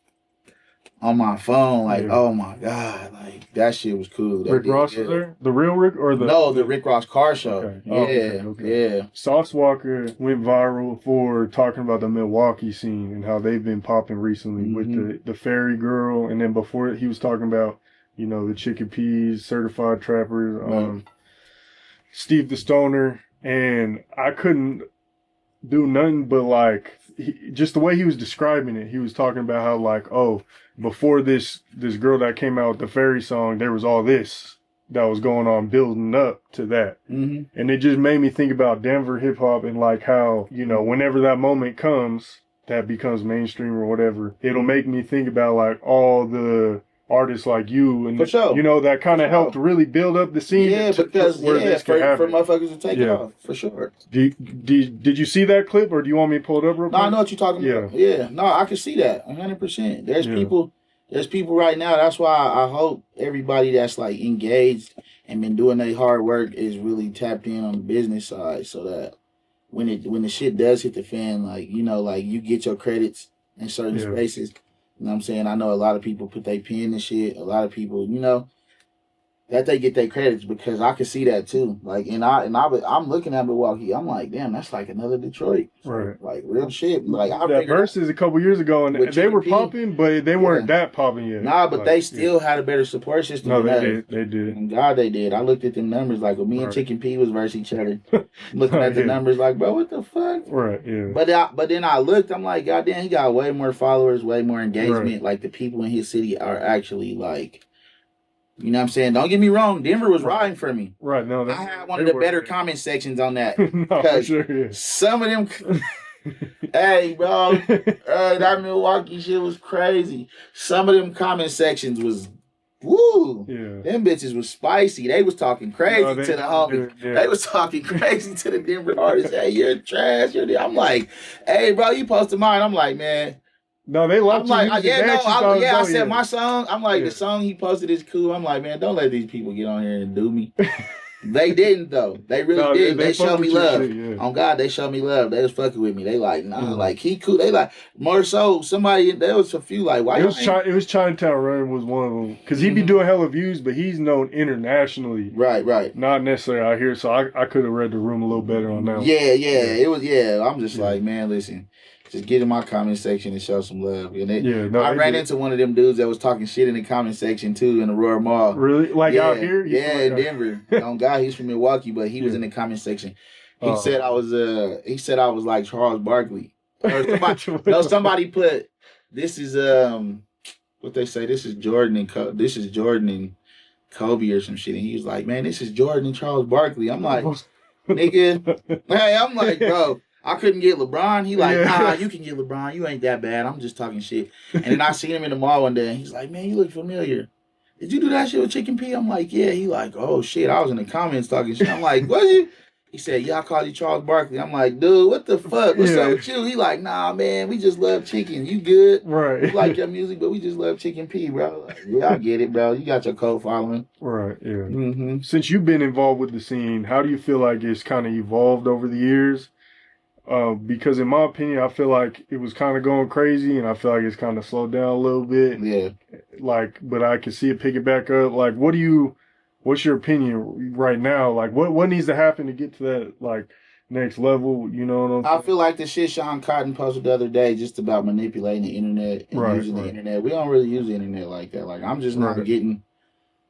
on my phone, like, oh my God, like that shit was cool. Rick Ross was there? The real Rick or the No, the Rick Ross car show. Okay. Yeah. Sauce Walker went viral for talking about the Milwaukee scene and how they've been popping recently with the Fairy Girl, and then before he was talking about, the Chicken Peas, Certified Trappers, Steve the Stoner, and I couldn't do nothing but like just the way he was describing it. He was talking about how like, before this girl that came out with the Fairy song, there was all this that was going on building up to that. And it just made me think about Denver hip-hop and like how, whenever that moment comes, that becomes mainstream or whatever, it'll make me think about like all the artists like you and, for sure. That kind of helped really build up the scene. Yeah, because for motherfuckers to take it off, for sure. Did you see that clip or do you want me to pull it up real quick? No, I know what you're talking about. Yeah, no, I can see that 100%. There's people right now. That's why I hope everybody that's like engaged and been doing their hard work is really tapped in on the business side, so that when the shit does hit the fan, like you get your credits in certain spaces. You know what I'm saying? I know a lot of people put their pen and shit. A lot of people, that they get their credits, because I can see that too. Like, I'm looking at Milwaukee. I'm like, damn, that's like another Detroit. Right. Like real shit. Like that Versus a couple years ago, and they were popping, but they weren't that popping yet. Nah, but they still had a better support system. No, they did. And God, they did. I looked at the numbers like when me and Chicken P was versus each other. Looking at the numbers like, bro, what the fuck? Right. Yeah. But then I looked. I'm like, God damn, he got way more followers, way more engagement. Right. Like the people in his city are actually like. You know what I'm saying? Don't get me wrong. Denver was riding for me. Right. No, I had one of the better comment sections on that. Some of them, hey, bro, that Milwaukee shit was crazy. Some of them comment sections was, woo. Yeah. Them bitches was spicy. They was talking crazy to the homies. Yeah. They was talking crazy to the Denver artists. Hey, you're trash. I'm like, hey, bro, you posted mine. I'm like, man. No, they love. I'm like, I said my song. I'm like, the song he posted is cool. I'm like, man, don't let these people get on here and do me. They didn't though. They really did. They showed me love. Shit, On God, they showed me love. They was fucking with me. They like, nah, like he cool. They like more so. Somebody there was a few like, why? It was Chinatown Run was one of them because he be doing hella views, but he's known internationally. Right. Not necessarily out here. So I could have read the room a little better on that. Yeah. It was. Yeah, I'm just like, man, listen. Just get in my comment section and show some love. And I ran into one of them dudes that was talking shit in the comment section too in Aurora Mall. Really? Like out here? Yeah, in Denver. On God, he's from Milwaukee, but he was in the comment section. He said I was like Charles Barkley. Or somebody put this is what they say, this is Jordan and Kobe or some shit. And he was like, man, this is Jordan and Charles Barkley. I'm like, nigga, hey, I'm like, bro. I couldn't get LeBron. He like, nah, you can get LeBron. You ain't that bad. I'm just talking shit. And then I seen him in the mall one day, and he's like, man, you look familiar. Did you do that shit with Chicken P? I'm like, yeah. He like, oh, shit. I was in the comments talking shit. I'm like, was you? He said, yeah, I called you Charles Barkley. I'm like, dude, what the fuck? What's up with you? He like, nah, man, we just love chicken. You good? Right. We like your music, but we just love Chicken P, bro. Like, yeah, I get it, bro. You got your cult following. Right, yeah. Mm-hmm. Since you've been involved with the scene, how do you feel like it's kind of evolved over the years? Because in my opinion, I feel like it was kind of going crazy, and I feel like it's kind of slowed down a little bit. Yeah. Like, but I can see it pick it back up. Like, what's your opinion right now? Like, what needs to happen to get to that, like, next level? You know what I'm saying? I feel like the shit Shawn Cotton posted the other day just about manipulating the internet and using the internet. We don't really use the internet like that. Like, I'm just not getting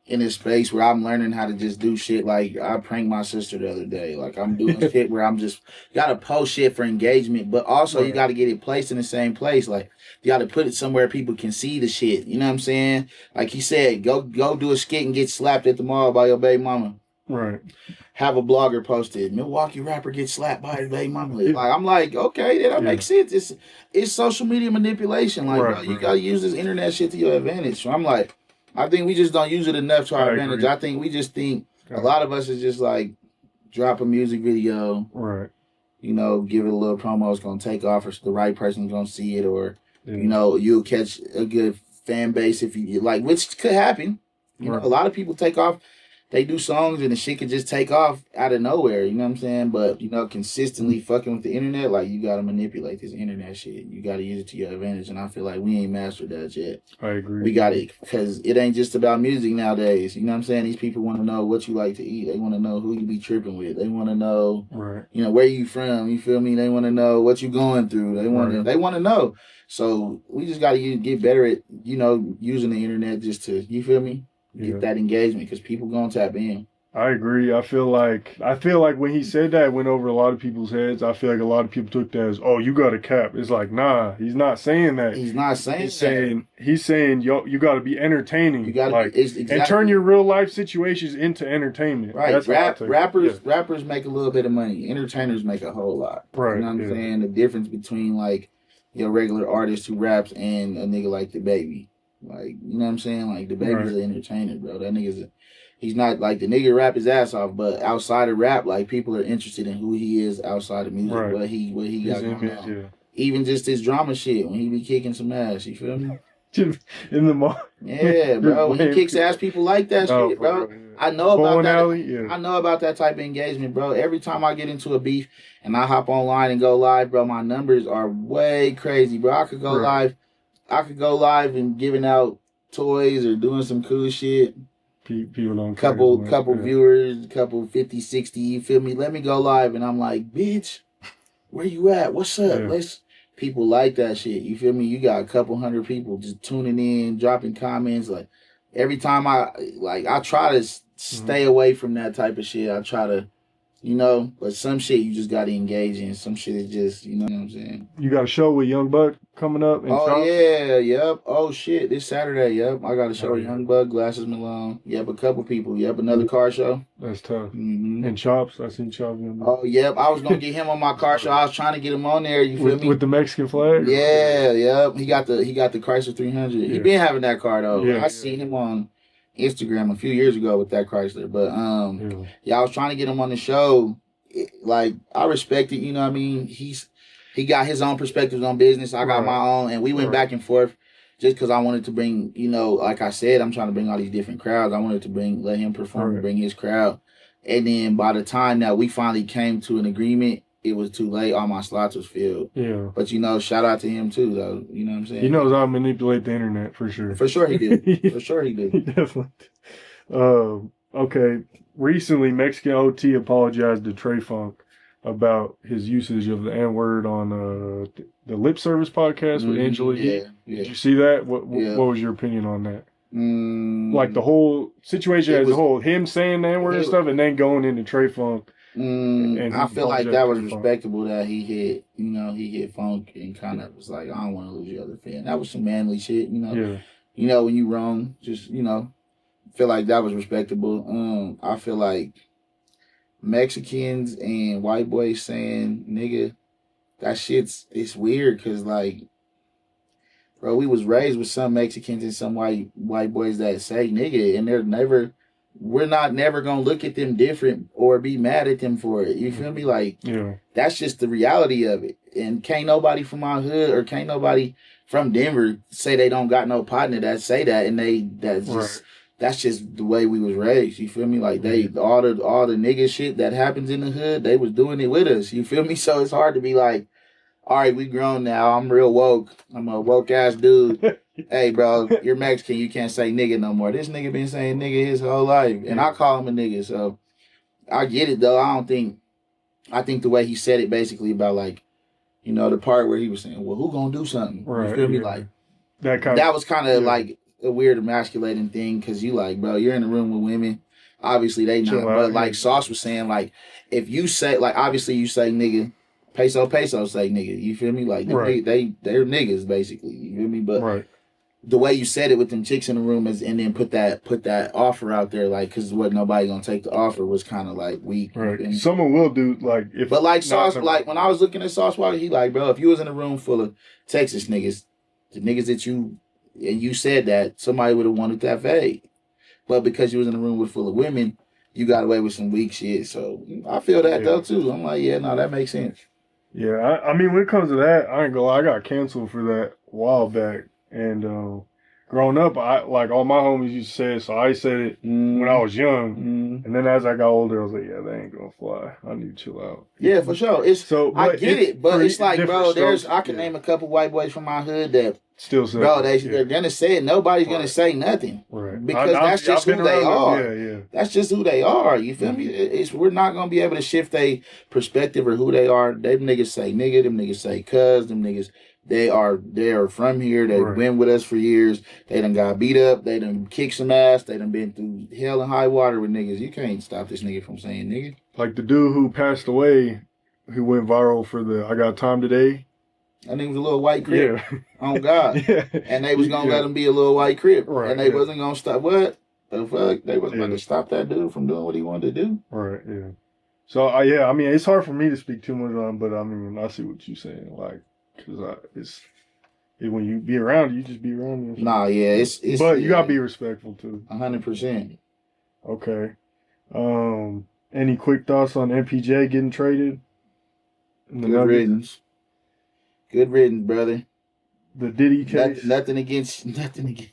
in a space where I'm learning how to just do shit. Like, I pranked my sister the other day. Like, I'm doing shit where I'm just gotta post shit for engagement, but also you gotta get it placed in the same place. Like, you gotta put it somewhere people can see the shit. You know what I'm saying? Like he said, go do a skit and get slapped at the mall by your baby mama. Right. Have a blogger posted, Milwaukee rapper gets slapped by his baby mama. Like, I'm like, okay, that makes sense. It's social media manipulation. Like, bro, you gotta use this internet shit to your advantage. So I'm like, I think we just don't use it enough to our advantage. Agree. I think we just think a lot of us is just like drop a music video, right? You know, give it a little promo. It's gonna take off, or the right person's gonna see it, or you know, you'll catch a good fan base if you like, which could happen. You know, a lot of people take off. They do songs and the shit could just take off out of nowhere, you know what I'm saying? But, you know, consistently fucking with the internet, like, you got to manipulate this internet shit. You got to use it to your advantage, and I feel like we ain't mastered that yet. I agree. We got it, because it ain't just about music nowadays, you know what I'm saying? These people want to know what you like to eat. They want to know who you be tripping with. They want to know, you know, where you from, you feel me? They want to know what you going through. They want to know. So we just got to get better at, you know, using the internet just to, you feel me? Get that engagement, because people gonna tap in. I agree. I feel like when he said that, it went over a lot of people's heads. I feel like a lot of people took that as, oh, you got a cap. It's like, nah, he's not saying that. He's not saying He's saying, yo, you got to be entertaining. You got to like, and turn your real life situations into entertainment. Right. That's rappers make a little bit of money. Entertainers make a whole lot. Right. You know what I'm saying? The difference between like your regular artist who raps and a nigga like DaBaby. Like, you know what I'm saying? Like, DaBaby's an entertainer, bro. That nigga's he's not, like, the nigga rap his ass off, but outside of rap, like, people are interested in who he is outside of music, what he got going on. Yeah. Even just his drama shit, when he be kicking some ass, you feel me? In the mall. Yeah, bro. When he kicks ass, people like that shit, bro. I know about that. I know about that type of engagement, bro. Every time I get into a beef and I hop online and go live, bro, my numbers are way crazy, bro. I could go live and giving out toys or doing some cool shit. People don't couple viewers, couple 50, 60, you feel me? Let me go live, and I'm like, bitch, where you at? What's up? People like that shit, you feel me? You got a couple hundred people just tuning in, dropping comments. Like, every time I try to stay away from that type of shit. I try to, you know, but some shit you just got to engage in. Some shit is just, you know what I'm saying? You got a show with Young Buck coming up? Yep. Oh, shit, this Saturday, yep. I got a show with Young Buck, Glasses Malone. Yep, a couple people. Yep, another car show. That's tough. Mm-hmm. And Chops, I seen Chops. Oh, yep, I was going to get him on my car show. I was trying to get him on there, you feel me? With the Mexican flag? Yeah, yep. He got the Chrysler 300. Yeah. He been having that car, though. Yeah, I seen him on Instagram a few years ago with that Chrysler. But, I was trying to get him on the show. Like, I respect it, you know what I mean? He got his own perspectives on business. I got my own, and we went back and forth just because I wanted to bring, you know, like I said, I'm trying to bring all these different crowds. I wanted to let him perform and bring his crowd. And then by the time that we finally came to an agreement, it was too late. All my slots was filled. Yeah. But, you know, shout out to him, too, though. You know what I'm saying? He knows how to manipulate the internet, for sure. For sure he did. For sure he did. He definitely did. Okay. Recently, Mexican OT apologized to Trefonc about his usage of the N-word on the Lip Service podcast with Angela Yee. Did you see that? What was your opinion on that? Like the whole situation as a whole, him saying the N-word and stuff, and then going into Trefonc. I feel like that was respectable that he hit Funk and kind of was like, I don't want to lose your other fan. That was some manly shit, you know. Yeah. You know, when you wrong, just, you know, feel like that was respectable. I feel like Mexicans and white boys saying nigga, that it's weird because, like, bro, we was raised with some Mexicans and some white boys that say nigga, and we're not never gonna look at them different or be mad at them for it. You feel me? Like, that's just the reality of it. And can't nobody from our hood or can't nobody from Denver say they don't got no partner that say that, and that's just the way we was raised. You feel me? Like, all the nigga shit that happens in the hood, they was doing it with us. You feel me? So it's hard to be like, all right, we grown now. I'm real woke. I'm a woke ass dude. Hey, bro, you're Mexican. You can't say nigga no more. This nigga been saying nigga his whole life, and I call him a nigga. So I get it though. I think the way he said it basically about, like, you know, the part where he was saying, well, who gonna do something? You feel me? Like, that was kind of like a weird emasculating thing because you like, bro, you're in the room with women. Obviously, they not. But like Sauce was saying, like, if you say, like, obviously you say nigga, peso say nigga. You feel me? Like, they're niggas, basically. You feel me? But the way you said it with them chicks in the room is, and then put that offer out there, like, because what nobody gonna take the offer was kind of like weak. Right. Someone will do, like, if. But like Sauce, like, when I was looking at Sauce Walka, he like, bro, if you was in a room full of Texas niggas, the niggas that you said that, somebody would have wanted that fade. But because you was in a room with full of women, you got away with some weak shit. So I feel that though too. I'm like, yeah, no, that makes sense. Yeah, I mean, when it comes to that, I ain't gonna lie, I got canceled for that a while back. And growing up, all my homies used to say it, so I said it when I was young. And then as I got older, I was like, yeah, that ain't gonna fly. I need to chill out. Yeah, for sure. I get it, but it's like, bro, I can name a couple white boys from my hood that still say, bro, they're gonna say it. Nobody's gonna say nothing, because that's just who they are. That's just who they are. You feel me? We're not gonna be able to shift their perspective or who they are. Them niggas say nigga. Them niggas say cuz. Them niggas. They are from here. They've been with us for years. They done got beat up. They done kicked some ass. They done been through hell and high water with niggas. You can't stop this nigga from saying nigga. Like the dude who passed away, who went viral for the I Got Time Today. That nigga was a little white crip. Yeah. Oh, God. And they was going to let him be a little white crip. Right. And they wasn't going to stop. What the fuck? They wasn't going to stop that dude from doing what he wanted to do. Right, yeah. So, I mean, it's hard for me to speak too much on, but I mean, I see what you're saying. Like, because when you be around, you just be around. Nah, yeah, it's but you gotta be respectful too. 100%. Okay. Any quick thoughts on MPJ getting traded? Good riddance. Good riddance, brother. The Diddy case. Nothing against MPJ,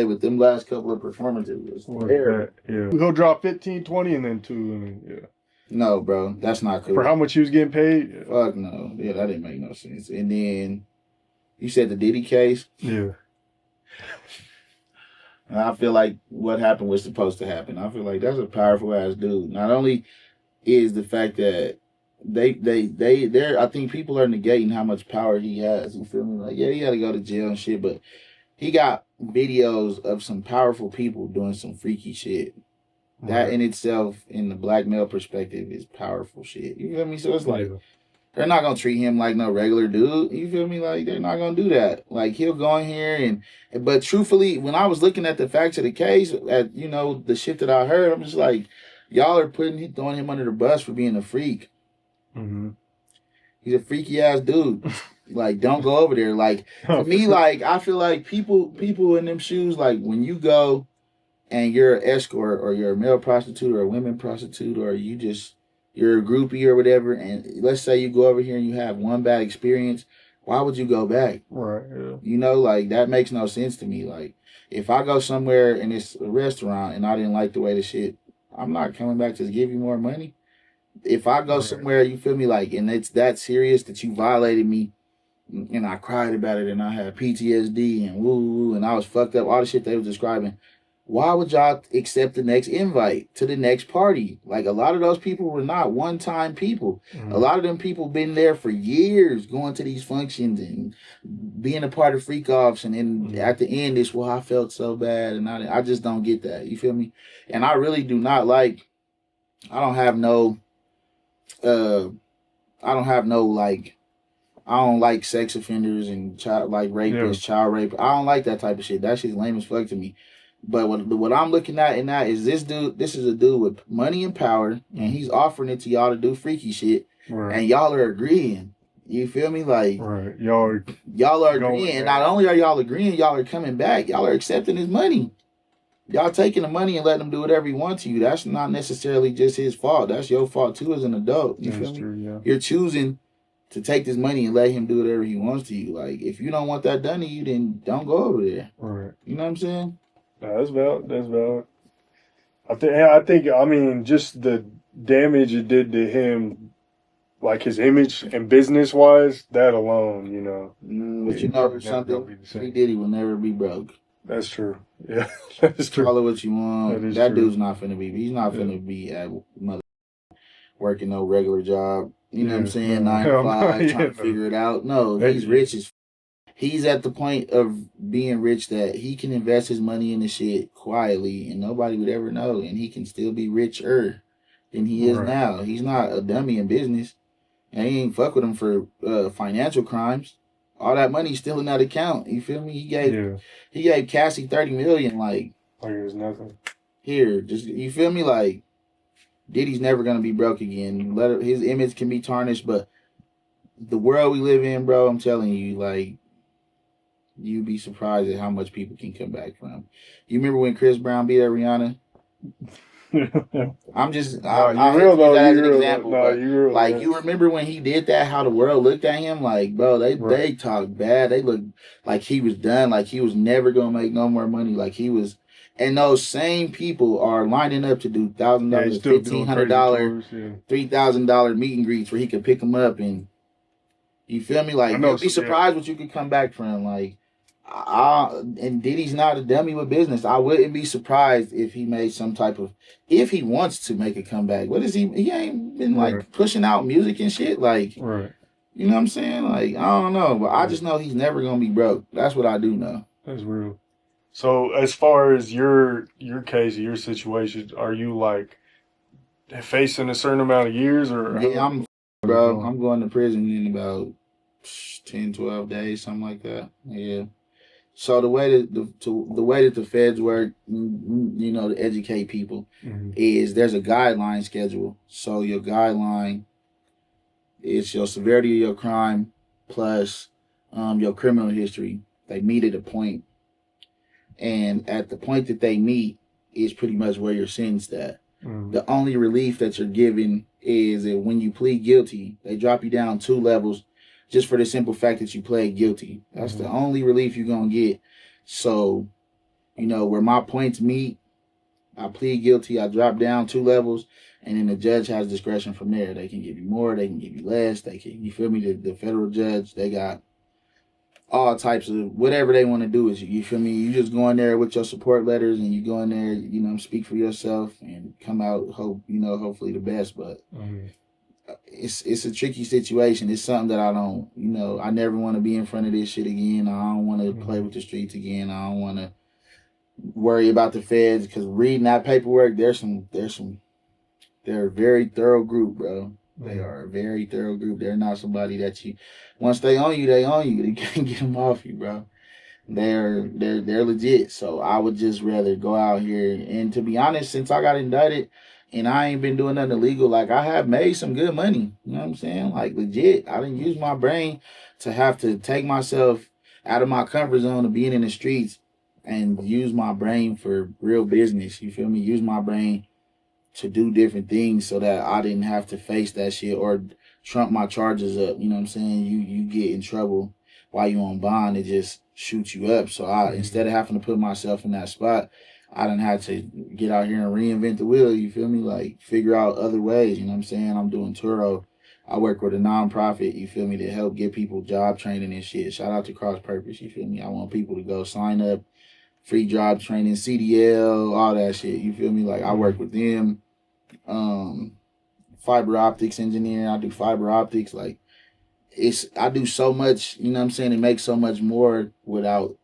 but them last couple of performances was terrible. Yeah, he'll drop 15, 20, and then 2, and then, yeah. No, bro, that's not cool. For how much he was getting paid? Yeah. Fuck no. Yeah, that didn't make no sense. And then you said the Diddy case? Yeah. I feel like what happened was supposed to happen. I feel like that's a powerful ass dude. Not only is the fact that I think people are negating how much power he has. You feel me? Like, yeah, he had to go to jail and shit, but he got videos of some powerful people doing some freaky shit. That in itself, in the black male perspective, is powerful shit. You feel me? So it's like, they're not going to treat him like no regular dude. You feel me? Like, they're not going to do that. Like, he'll go in here but truthfully, when I was looking at the facts of the case, at, the shit that I heard, I'm just like, y'all are throwing him under the bus for being a freak. Mm-hmm. He's a freaky ass dude. Like, don't go over there. Like, for me, like, I feel like people in them shoes, like, when you go and you're an escort or you're a male prostitute or a women prostitute or you're a groupie or whatever, and let's say you go over here and you have one bad experience, why would you go back? Right, yeah. Like, that makes no sense to me. Like, if I go somewhere and it's a restaurant and I didn't like the way the shit, I'm not coming back to give you more money. If I go somewhere, you feel me, like, and it's that serious that you violated me, and I cried about it and I had PTSD and woo, and I was fucked up, all the shit they were describing, why would y'all accept the next invite to the next party? Like, a lot of those people were not one-time people. Mm-hmm. A lot of them people been there for years going to these functions and being a part of freak-offs. And then at the end, it's, well, I felt so bad. And I just don't get that. You feel me? And I really do not like, I don't like sex offenders and child rape. I don't like that type of shit. That shit's lame as fuck to me. But what I'm looking at in that is this is a dude with money and power, and he's offering it to y'all to do freaky shit, and y'all are agreeing. You feel me? Like, y'all are agreeing, and not only are y'all agreeing, y'all are coming back. Y'all are accepting his money. Y'all taking the money and letting him do whatever he wants to you. That's not necessarily just his fault. That's your fault too as an adult. You feel me? True, yeah. You're choosing to take this money and let him do whatever he wants to you. Like, if you don't want that done to you, then don't go over there. Right. You know what I'm saying? That's valid. I think, just the damage it did to him, like his image and business wise, that alone, But something, he will never be broke. That's true. Yeah, that's true. Call it what you want. That dude's not finna be. He's not finna be at mother working no regular job. You know what I'm saying? 9 to 5, trying to figure it out. No, he's rich as he's at the point of being rich that he can invest his money in the shit quietly and nobody would ever know, and he can still be richer than he is now. He's not a dummy in business, and he ain't fuck with him for financial crimes. All that money's still in that account. You feel me? He gave Cassie $30 million. Like it was nothing. Here, just you feel me? Like Diddy's never gonna be broke again. His image can be tarnished, but the world we live in, bro, I'm telling you, like, you'd be surprised at how much people can come back from. You remember when Chris Brown beat Rihanna? I'm just, I real though. That as an example. You remember when he did that? How the world looked at him? Like, bro, they talked bad. They looked like he was done. Like he was never gonna make no more money. Like he was, and those same people are lining up to do $1,000, $1,500, $3,000 meet and greets where he could pick them up, and you feel me? Like you'd be surprised what you could come back from. Like. And Diddy's not a dummy with business. I wouldn't be surprised if he made some type of, if he wants to make a comeback. What is he? He ain't been like pushing out music and shit. Like, you know what I'm saying? Like, I don't know, but I just know he's never gonna be broke. That's what I do know. That's real. So as far as your case, your situation, are you like facing a certain amount of years or? Yeah, I'm going to prison in about 10, 12 days, something like that. Yeah. So the way that the feds work, you know, to educate people, is there's a guideline schedule. So your guideline is your severity of your crime plus your criminal history. They meet at a point, and at the point that they meet is pretty much where you're sentenced at. The only relief that you're given is that when you plead guilty, they drop you down 2 levels. Just for the simple fact that you pled guilty. That's the only relief you're going to get. So, you know, where my points meet, I plead guilty, I drop down 2 levels, and then the judge has discretion from there. They can give you more, they can give you less, they can, you feel me? The federal judge, they got all types of, whatever they want to do is, you feel me? You just go in there with your support letters, and you go in there, you know, speak for yourself, and come out, hopefully the best, but... It's a tricky situation. It's something that I don't, you know, I never want to be in front of this shit again. I don't want to play with the streets again. I don't want to worry about the feds, because reading that paperwork, they're a very thorough group, bro. They are a very thorough group. They're not somebody that you, once they own you, they own you. You can't get them off you, bro. They're legit. So I would just rather go out here, and to be honest, since I got indicted, and I ain't been doing nothing illegal, like, I have made some good money. You know what I'm saying? Like, legit. I didn't use my brain to have to take myself out of my comfort zone of being in the streets and use my brain for real business. You feel me? Use my brain to do different things so that I didn't have to face that shit or trump my charges up. You know what I'm saying? You get in trouble while you on bond, it just shoots you up. So instead of having to put myself in that spot, I done had to get out here and reinvent the wheel, you feel me? Like, figure out other ways, you know what I'm saying? I'm doing Turo. I work with a nonprofit, you feel me, to help get people job training and shit. Shout out to Cross Purpose, you feel me? I want people to go sign up, free job training, CDL, all that shit, you feel me? Like, I work with them. Fiber optics engineer, I do fiber optics. Like, I do so much, you know what I'm saying? It makes so much more without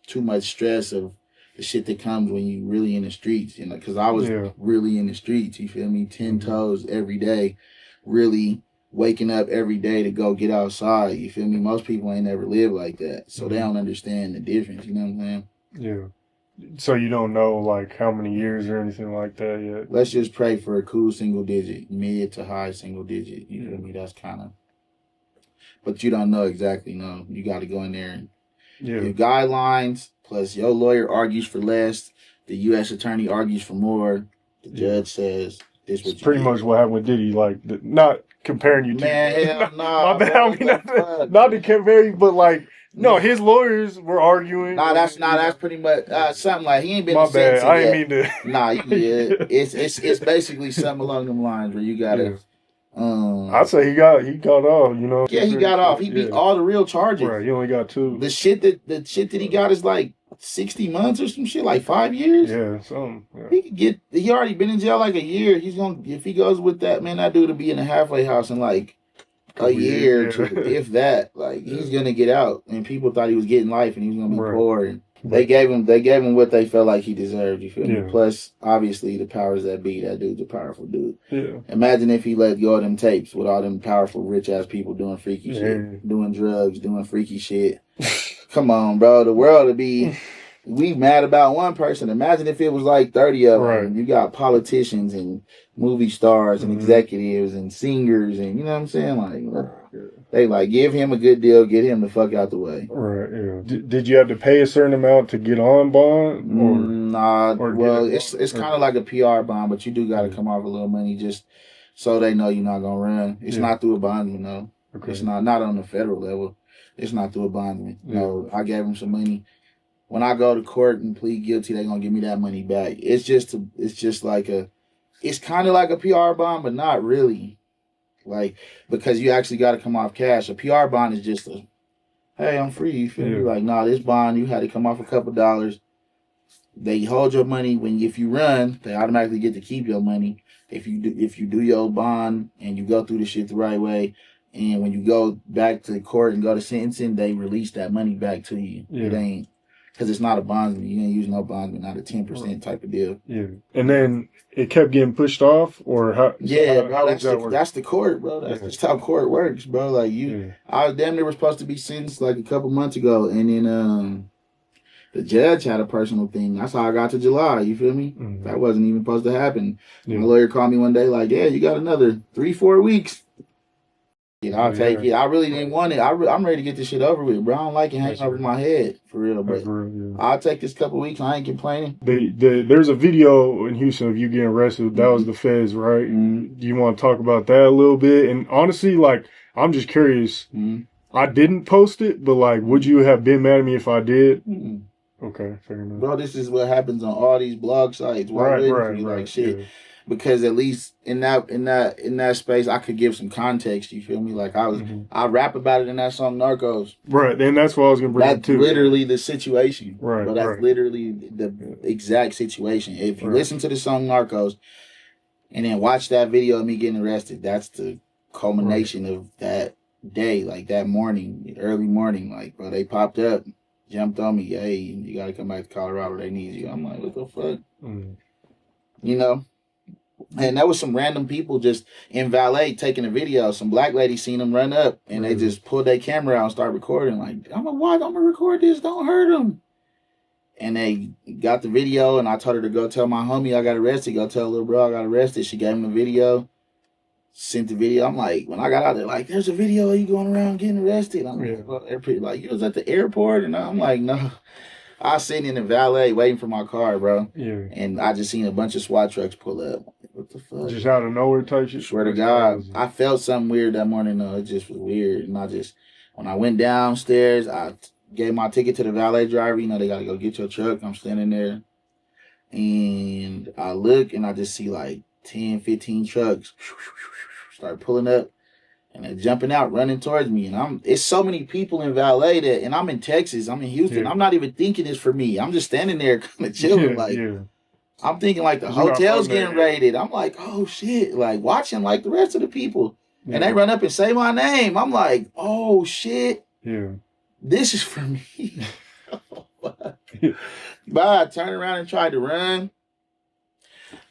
too much stress of the shit that comes when you really in the streets, you know, because I was really in the streets, you feel me? 10 toes every day, really waking up every day to go get outside, you feel me? Most people ain't never lived like that, so they don't understand the difference, you know what I'm saying? Yeah. So you don't know, like, how many years or anything like that yet? Let's just pray for a cool single digit, mid to high single digit, you feel me? That's kind of, but you don't know exactly, no. You got to go in there and your guidelines, plus your lawyer argues for less, the U.S. attorney argues for more, the judge says this what you pretty much what happened with Diddy, like, not comparing you to... Man, hell no. My bad, I mean, not to compare you, but, like, no, his lawyers were arguing. That's pretty much something like, he ain't been my bad, I yet. ain't mean to... Nah, yeah, it's basically something along them lines where you got to... I'd say he got off, you know. Yeah, he got off. He beat all the real charges. Right, he only got 2. The shit that he got is like 60 months or some shit, like 5 years. Yeah, something. Yeah. He already been in jail like a year. If he goes with that, man, that dude will be in a halfway house in like a year to, if that. Like, he's gonna get out, and people thought he was getting life, and he was gonna be poor. And they gave him what they felt like he deserved. You feel me? Plus, obviously, the powers that be. That dude's a powerful dude. Yeah. Imagine if he let go of them tapes with all them powerful, rich ass people doing freaky shit, doing drugs, doing freaky shit. Come on, bro. The world would be. We mad about one person. Imagine if it was like 30 of them. You got politicians and movie stars and executives and singers and you know what I'm saying? Like, they like give him a good deal, get him the fuck out the way. Right. Yeah. Did you have to pay a certain amount to get on bond? Nah. Well, it's kind of like a PR bond, but you do got to come off a little money just so they know you're not gonna run. It's not through a bondsman, though. Okay. It's not on the federal level. It's not through a bondsman. No, I gave him some money. When I go to court and plead guilty, they're gonna give me that money back. It's kind of like a PR bond, but not really. Like, because you actually got to come off cash. A PR bond is just hey, I'm free. You feel me? Like, nah, this bond, you had to come off a couple dollars. They hold your money if you run, they automatically get to keep your money. If you do your bond and you go through the shit the right way, and when you go back to court and go to sentencing, they release that money back to you. Yeah. It ain't. Because it's not a bondsman. You ain't use no bondsman, not a 10% type of deal. Yeah. And then it kept getting pushed off? Or how? Yeah, bro, that's the court, bro. That's just how court works, bro. Like, I was damn near was supposed to be sentenced like a couple months ago. And then the judge had a personal thing. That's how I got to July. You feel me? Mm-hmm. That wasn't even supposed to happen. Yeah. My lawyer called me one day like, you got another 3-4 weeks. I'll take it. I really didn't want it. I'm ready to get this shit over with, bro. I don't like it hanging over my head, for real. But I'll take this couple weeks. I ain't complaining. There's a video in Houston of you getting arrested. That was the feds, right? Mm-hmm. Do you want to talk about that a little bit? And honestly, like, I'm just curious. Mm-hmm. I didn't post it, but, like, would you have been mad at me if I did? Mm-hmm. Okay, fair enough. Bro, this is what happens on all these blog sites. Why wouldn't you? Like, shit. Yeah. Because at least in that space, I could give some context. You feel me? Like I rap about it in that song "Narcos." Right, and that's what I was gonna bring up too. That's literally the situation. Right, but that's literally the exact situation. If you listen to the song "Narcos" and then watch that video of me getting arrested, that's the culmination of that day, like that morning, early morning. Like, bro, they popped up, jumped on me. Hey, you gotta come back to Colorado. They need you. I'm like, what the fuck? You know. And there was some random people just in valet taking a video. Some black lady seen them run up, and they just pulled their camera out and started recording. Like, I'm gonna record this. Don't hurt them. And they got the video, and I told her to go tell my homie I got arrested. Go tell little bro I got arrested. She gave him the video, sent the video. I'm like, when I got out there, like, there's a video of you going around getting arrested. I'm like, well, they're pretty like, you was at the airport, and I'm like, no. I was sitting in the valet waiting for my car, bro. Yeah. And I just seen a bunch of SWAT trucks pull up. What the fuck? Just out of nowhere type shit? Swear to God. I felt something weird that morning, though. It just was weird. And when I went downstairs, I gave my ticket to the valet driver. You know, they got to go get your truck. I'm standing there. And I look, and I just see like 10, 15 trucks start pulling up. And they're jumping out, running towards me. And it's so many people in valet and I'm in Texas. I'm in Houston. Yeah. I'm not even thinking it's for me. I'm just standing there kind of chilling. I'm thinking like the hotel's getting raided. I'm like, oh shit. Like watching like the rest of the people. Yeah. And they run up and say my name. I'm like, oh shit. Yeah. This is for me. But I turned around and tried to run.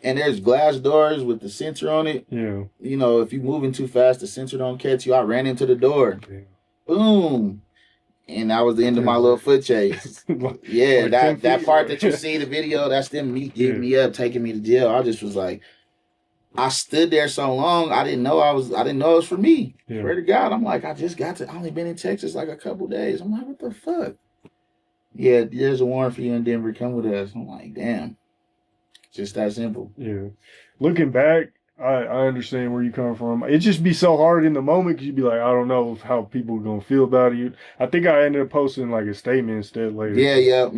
And there's glass doors with the sensor on it. Yeah. You know, if you're moving too fast, the sensor don't catch you. I ran into the door. Yeah. Boom. And that was the end of my little foot chase. Yeah, that part that you see the video, that's them getting me up, taking me to jail. I just was like, I stood there so long, I didn't know it was for me. Yeah. Swear to God, I'm like, I only been in Texas like a couple days. I'm like, what the fuck? Yeah, there's a warrant for you in Denver. Come with us. I'm like, damn. Just that simple. Yeah. Looking back, I understand where you come from. It just be so hard in the moment because you'd be like, I don't know how people are going to feel about you. I think I ended up posting like a statement instead later. Yeah.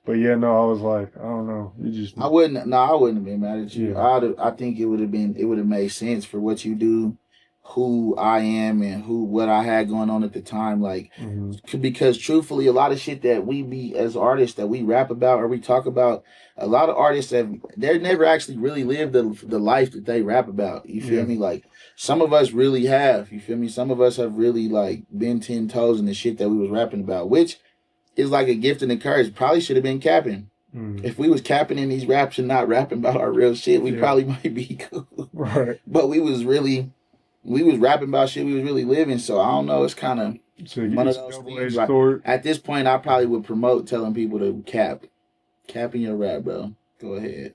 But yeah, no, I was like, I don't know. I wouldn't have been mad at you. Yeah. I think it would have made sense for what you do who I am and what I had going on at the time. Like, because truthfully, a lot of shit that we be as artists that we rap about or we talk about, a lot of artists they're never actually really lived the life that they rap about. You feel me? Like, some of us really have. You feel me? Some of us have really like been 10 toes in the shit that we was rapping about, which is like a gift and a curse. Probably should have been capping. If we was capping in these raps and not rapping about our real shit, we probably might be cool. Right. But we was rapping about shit we was really living. So I don't know. It's kind of one of those things. Like, at this point, I probably would promote telling people to cap in your rap, bro. Go ahead,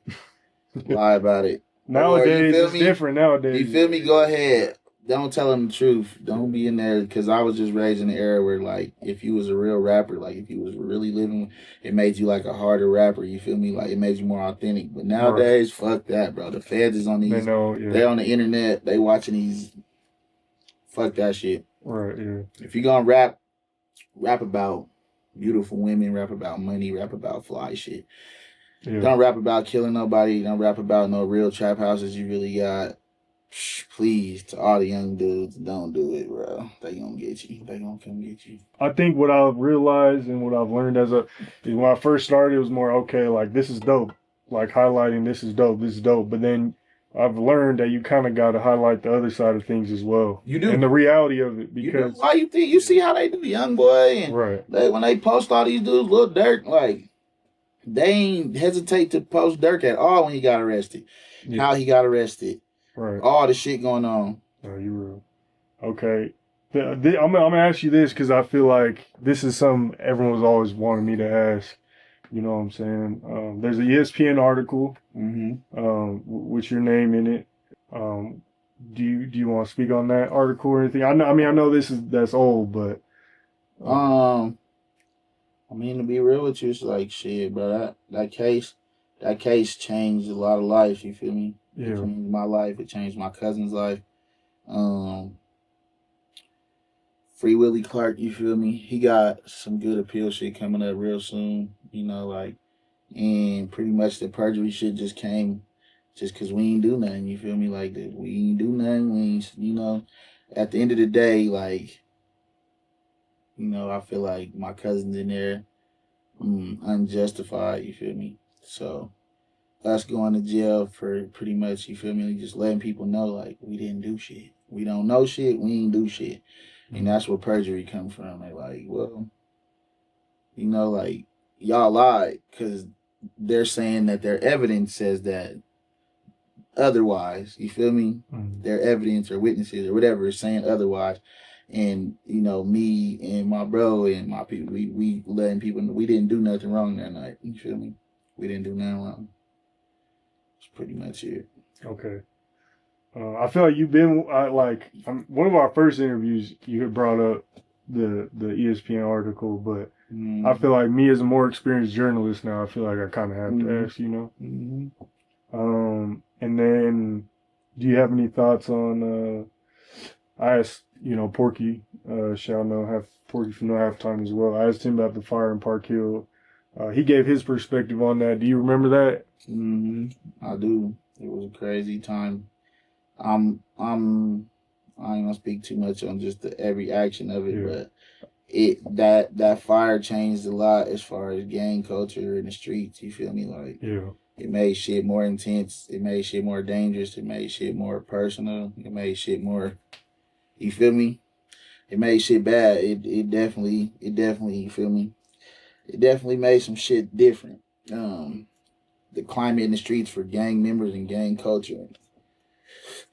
lie about it. Nowadays, it's different. Nowadays, you feel me? Go ahead. Don't tell them the truth. Don't be in there, because I was just raised in an era where, like, if you was a real rapper, like, if you was really living, it made you like a harder rapper. You feel me? Like, it made you more authentic. But nowadays, fuck that, bro. The feds is on these. They're on the internet. They watching these. Fuck that shit. Right. Yeah. If you gonna rap about beautiful women, rap about money, rap about fly shit. Yeah. Don't rap about killing nobody. Don't rap about no real trap houses you really got. Please, to all the young dudes, don't do it, bro. They gonna get you. They gonna come get you. I think what I've realized and what I've learned is when I first started, it was more, okay, like, this is dope. Like, highlighting this is dope. But then I've learned that you kind of got to highlight the other side of things as well. You do. And the reality of it. Because why you think, you see how they do Young Boy, and when they post all these dudes, Lil Durk, like, they ain't hesitate to post Durk at all when he got arrested. How he got arrested. Right. All the shit going on. Oh, you real. Okay. I'm going to ask you this because I feel like this is something everyone's always wanted me to ask. You know what I'm saying? There's an ESPN article with your name in it. Do you want to speak on that article or anything? I know that's old, but I mean, to be real with you, it's like, shit, bro. That case changed a lot of lives. You feel me? Yeah. It changed my life. It changed my cousin's life. Free Willie Clark, you feel me? He got some good appeal shit coming up real soon. You know, like, and pretty much the perjury shit just came just because we ain't do nothing. You feel me? Like, we ain't do nothing. We ain't, you know, at the end of the day, like, you know, I feel like my cousin's in there unjustified. You feel me? So us going to jail for pretty much, you feel me, just letting people know, like, we didn't do shit. We don't know shit. We ain't do shit. And that's where perjury comes from. They like, well, you know, like, y'all lied because they're saying that their evidence says that otherwise. You feel me? Their evidence or witnesses or whatever is saying otherwise. And, you know, me and my bro and my people, we letting people know we didn't do nothing wrong that night. You feel me? We didn't do nothing wrong. That's pretty much it. Okay. I feel like you've been one of our first interviews. You had brought up the ESPN article, but I feel like me as a more experienced journalist now, I feel like I kind of have to ask, you know. And then, do you have any thoughts on? I asked, you know, Porky, Porky from No Halftime as well. I asked him about the fire in Park Hill. He gave his perspective on that. Do you remember that? I do. It was a crazy time. I ain't gonna speak too much on just every action of it, but that fire changed a lot as far as gang culture in the streets. You feel me? Like, it made shit more intense. It made shit more dangerous. It made shit more personal. It made shit more. You feel me? It made shit bad. It definitely. You feel me? It definitely made some shit different. The climate in the streets for gang members and gang culture.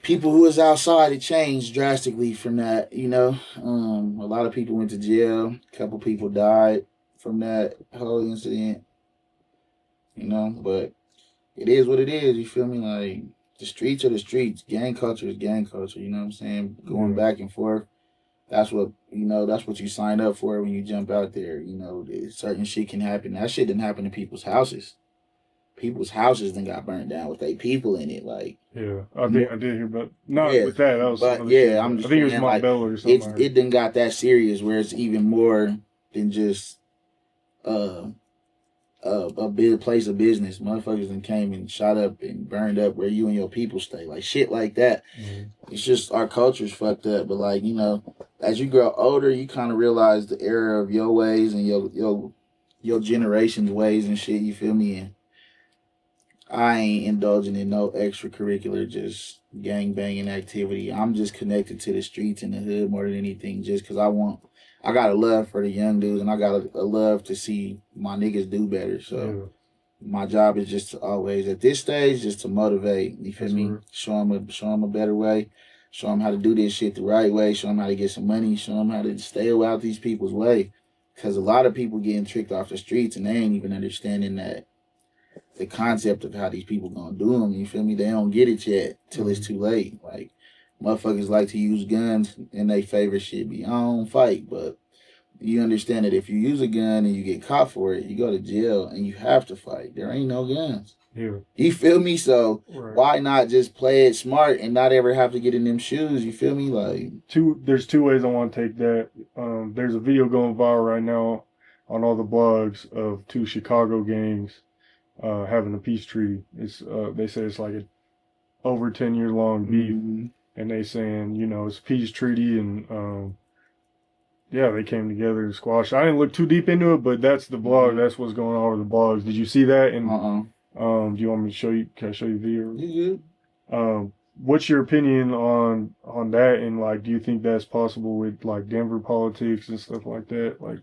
People who was outside, it changed drastically from that, you know. A lot of people went to jail. A couple people died from that whole incident, you know. But it is what it is, you feel me? Like, the streets are the streets. Gang culture is gang culture, you know what I'm saying? Going back and forth. That's what you sign up for when you jump out there. You know, certain shit can happen. That shit didn't happen to people's houses. People's houses then got burned down with their people in it. Like, I did hear about with that. That was, but I'm just I think it was saying, Montbello or something. It didn't got that serious where it's even more than just a big place of business. Motherfuckers then came and shot up and burned up where you and your people stay. Like shit like that. It's just our culture's fucked up. But like, you know, as you grow older, you kind of realize the error of your ways and your generation's ways and shit. You feel me? And I ain't indulging in no extracurricular, just gang banging activity. I'm just connected to the streets and the hood more than anything, just because I got a love for the young dudes and I got a love to see my niggas do better. So my job is just to always, at this stage, just to motivate. You feel me? Show them a better way. Show them how to do this shit the right way. Show them how to get some money. Show them how to stay out these people's way. Because a lot of people getting tricked off the streets and they ain't even understanding that the concept of how these people gonna do them. You feel me? They don't get it yet till it's too late. Like, motherfuckers like to use guns and they favorite shit be, I don't fight. But you understand that if you use a gun and you get caught for it, you go to jail and you have to fight. There ain't no guns. Yeah. You feel me? So why not just play it smart and not ever have to get in them shoes? You feel me? Like, there's two ways I want to take that. There's a video going viral right now on all the blogs of two Chicago gangs having a peace treaty. It's they say it's like a over 10-year long beef, and they saying, you know, it's a peace treaty, and yeah, they came together to squash. I didn't look too deep into it, but that's the blog. That's what's going on with the blogs. Did you see that? And do you want me to show you? Can I show you the video? yeah. What's your opinion on that? And like, do you think that's possible with like Denver politics and stuff like that? Like,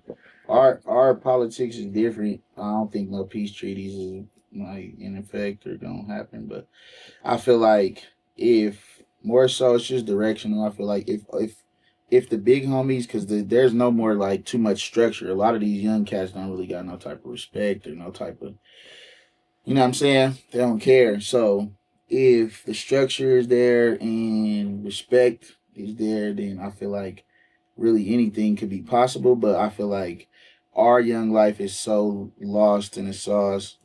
our politics is different. I don't think no peace treaties is like in effect or gonna happen. But I feel like if more so, it's just directional. I feel like if the big homies, because there's no more like too much structure. A lot of these young cats don't really got no type of respect or no type of, you know what I'm saying? They don't care. So if the structure is there and respect is there, then I feel like really anything could be possible. But I feel like our young life is so lost in the sauce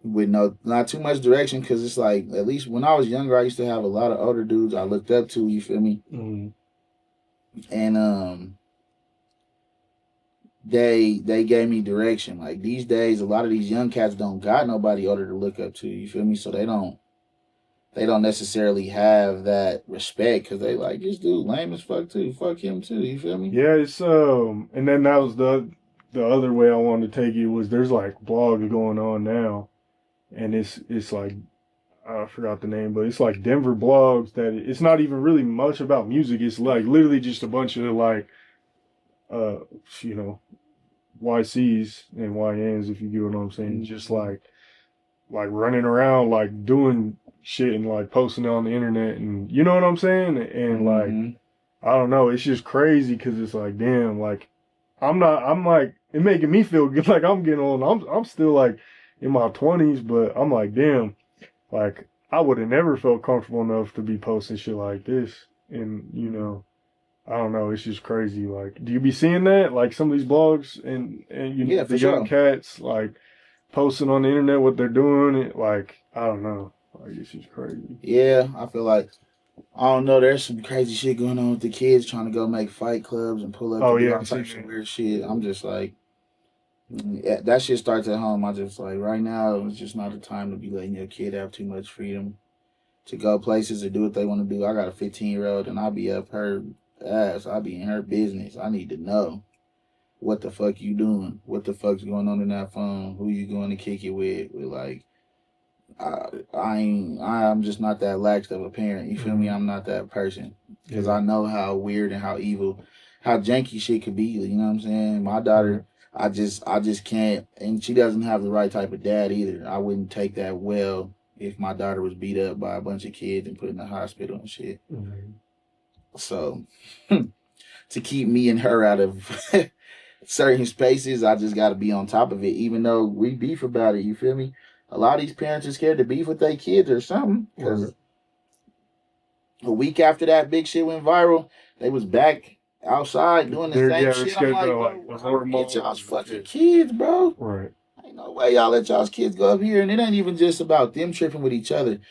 with not too much direction, because it's like, at least when I was younger, I used to have a lot of older dudes I looked up to, you feel me? And they gave me direction. Like, these days, a lot of these young cats don't got nobody older to look up to, you feel me? So they don't necessarily have that respect, because they like, this dude lame as fuck too. Fuck him too, you feel me? Yeah, it's and then that was the other way I wanted to take it, was there's like blogs going on now, and it's like, I forgot the name, but it's like Denver blogs that it's not even really much about music. It's like literally just a bunch of like, you know, YCs and YNs, if you get what I'm saying. Just like running around, like doing shit and like posting it on the internet, and you know what I'm saying? And like, I don't know, it's just crazy, because it's like, damn, like I'm like, it making me feel good. Like I'm getting old. I'm still like in my 20s, but I'm like, damn, like I would have never felt comfortable enough to be posting shit like this. And you know, I don't know, it's just crazy. Like, do you be seeing that? Like some of these blogs and you know, the young cats like posting on the internet what they're doing. It, like, I don't know. Like, it's just crazy. Yeah, I feel like, I don't know, there's some crazy shit going on with the kids trying to go make fight clubs and pull up all types of weird shit. I'm just like, that shit starts at home. I just like, right now, it's just not the time to be letting your kid have too much freedom to go places or do what they want to do. I got a 15-year-old and I'll be up her ass. I'll be in her business. I need to know what the fuck you doing, what the fuck's going on in that phone, who you going to kick it with like, I'm just not that lax of a parent. You feel me? I'm not that person, because I know how weird and how evil, how janky shit could be. You know what I'm saying? My daughter, I just can't, and she doesn't have the right type of dad either. I wouldn't take that well if my daughter was beat up by a bunch of kids and put in the hospital and shit. So to keep me and her out of certain spaces, I just got to be on top of it, even though we beef about it. You feel me? A lot of these parents are scared to beef with their kids or something, because a week after that big shit went viral, they was back outside doing the same shit. I'm like, bro, get y'all's fucking kids, bro. Right. Ain't no way y'all let y'all's kids go up here. And it ain't even just about them tripping with each other,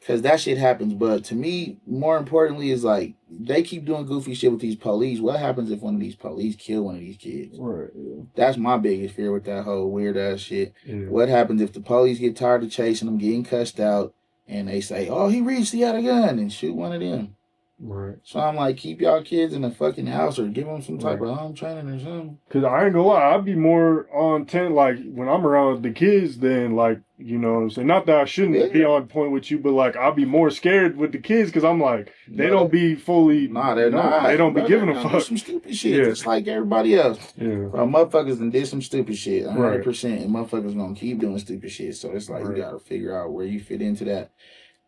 Because that shit happens. But to me, more importantly, is like they keep doing goofy shit with these police. What happens if one of these police kill one of these kids? Right. Yeah. That's my biggest fear with that whole weird ass shit. Yeah. What happens if the police get tired of chasing them, getting cussed out, and they say, "Oh, he reached, he had a gun," and shoot one of them? Right. So I'm like, keep y'all kids in the fucking house or give them some type of home training or something. Cause I ain't gonna lie, I'd be more on 10, like when I'm around the kids than like, you know what I'm saying? Not that I shouldn't be on point with you, but like I'll be more scared with the kids because I'm like, they don't be fully. They're not. They don't be giving a fuck. Do some stupid shit, just like everybody else. Yeah. Bro, motherfuckers done did some stupid shit, 100%, and motherfuckers gonna keep doing stupid shit. So it's like you gotta figure out where you fit into that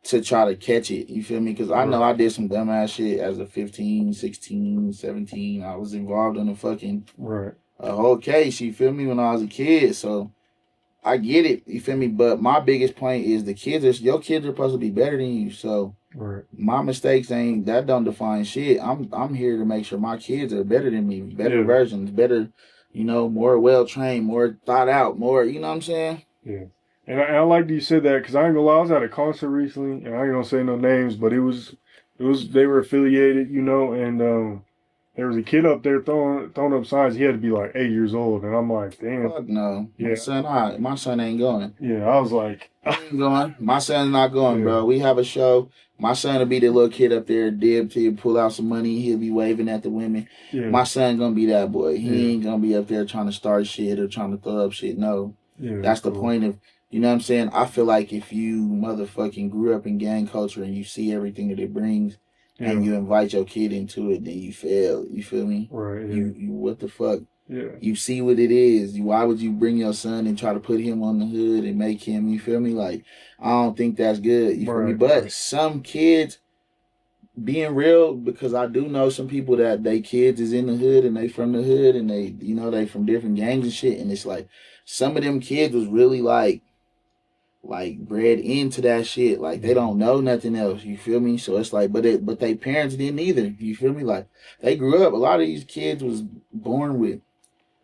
to try to catch it. You feel me? Because I know I did some dumbass shit as a 15, 16, 17. I was involved in a whole case, you feel me, when I was a kid. So I get it, you feel me? But my biggest point is your kids are supposed to be better than you. So my mistakes don't define shit. I'm here to make sure my kids are better than me, better versions, better, you know, more well trained, more thought out, more, you know what I'm saying? Yeah. And I like that you said that because I ain't gonna lie, I was at a concert recently, and I ain't gonna say no names, but it was they were affiliated, you know, and there was a kid up there throwing up signs. He had to be like 8 years old, and I'm like, damn. Fuck no. Yeah. My son ain't going. Yeah, I was like, he ain't going. My son's not going, bro. We have a show. My son will be the little kid up there, dib till pull out some money. He'll be waving at the women. Yeah. My son gonna be that boy. He ain't gonna be up there trying to start shit or trying to throw up shit. No. Yeah, that's the point of. You know what I'm saying? I feel like if you motherfucking grew up in gang culture and you see everything that it brings and you invite your kid into it, then you fail. You feel me? Right. Yeah. You what the fuck? Yeah. You see what it is. Why would you bring your son and try to put him on the hood and make him, you feel me? Like, I don't think that's good. You feel me? But some kids, being real, because I do know some people that they kids is in the hood and they from the hood and they, you know, they from different gangs and shit. And it's like, some of them kids was really like bred into that shit. Like they don't know nothing else. You feel me? So it's like, but they parents didn't either. You feel me? Like they grew up. A lot of these kids was born with.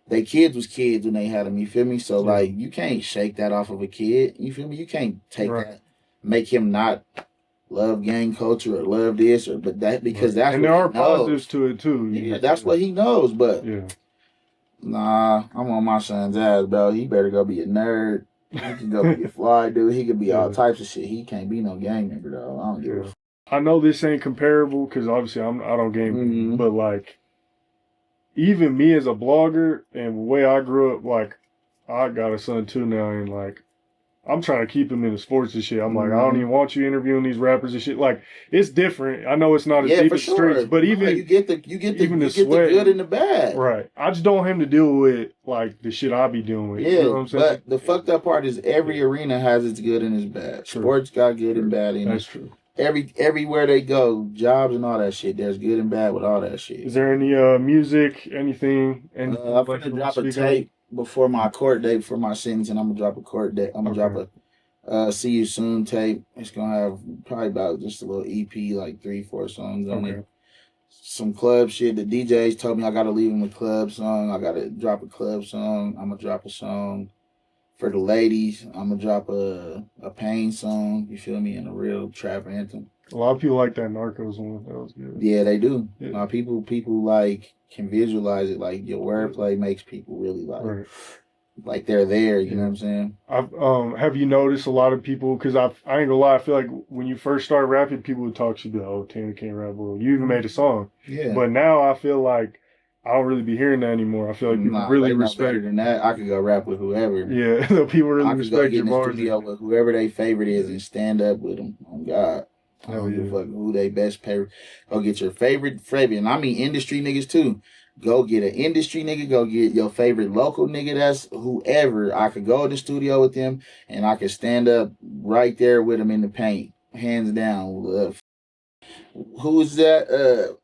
They kids was kids when they had them. You feel me? So like you can't shake that off of a kid. You feel me? You can't take that, make him not love gang culture or love this or that's because that's and what there are he knows. positives to it too. Yeah, that's what he knows. But nah, I'm on my son's ass, bro. He better go be a nerd. He can go be a fly dude. He could be all types of shit. He can't be no gang member though. I don't give a fuck. I know this ain't comparable because obviously I don't game, but like even me as a blogger and the way I grew up, like I got a son too now, and like I'm trying to keep him in the sports and shit. I'm like, I don't even want you interviewing these rappers and shit. Like, it's different. I know it's not as deep as the streets, but even you get the good and the bad. Right. I just don't want him to deal with like the shit I be dealing with. Yeah, you know what I'm saying? But the fucked up part is every arena has its good and its bad. True. Sports got good and bad in it. That's true. Everywhere they go, jobs and all that shit, there's good and bad with all that shit. Is there any music, anything? I'm gonna drop a tape before my court date for my sentence, and I'm gonna drop a court date. I'm gonna drop a See You Soon tape. It's gonna have probably about just a little EP, like 3-4 songs on it. Some club shit. The DJs told me I gotta leave them a club song. I gotta drop a club song. I'm gonna drop a song for the ladies. I'm gonna drop a pain song. You feel me? And a real trap anthem. A lot of people like that Narcos one. That was good. Yeah, they do. Yeah. People like can visualize it. Like your wordplay makes people really like they're there. You know what I'm saying? Have you noticed a lot of people? Because I ain't gonna lie. I feel like when you first started rapping, people would talk to you, "Oh, Tana can't rap." Well, you even made a song. Yeah. But now I feel like I don't really be hearing that anymore. I feel like people really respect. Than that, I could go rap with whoever. Yeah, people really respect your bars. I could go get in the studio with whoever their favorite is and stand up with them. Oh God. I don't give a fuck who they best pay. Go get your favorite, and I mean industry niggas too. Go get an industry nigga. Go get your favorite local nigga. That's whoever. I could go in the studio with them and I could stand up right there with them in the paint, hands down. Who's that?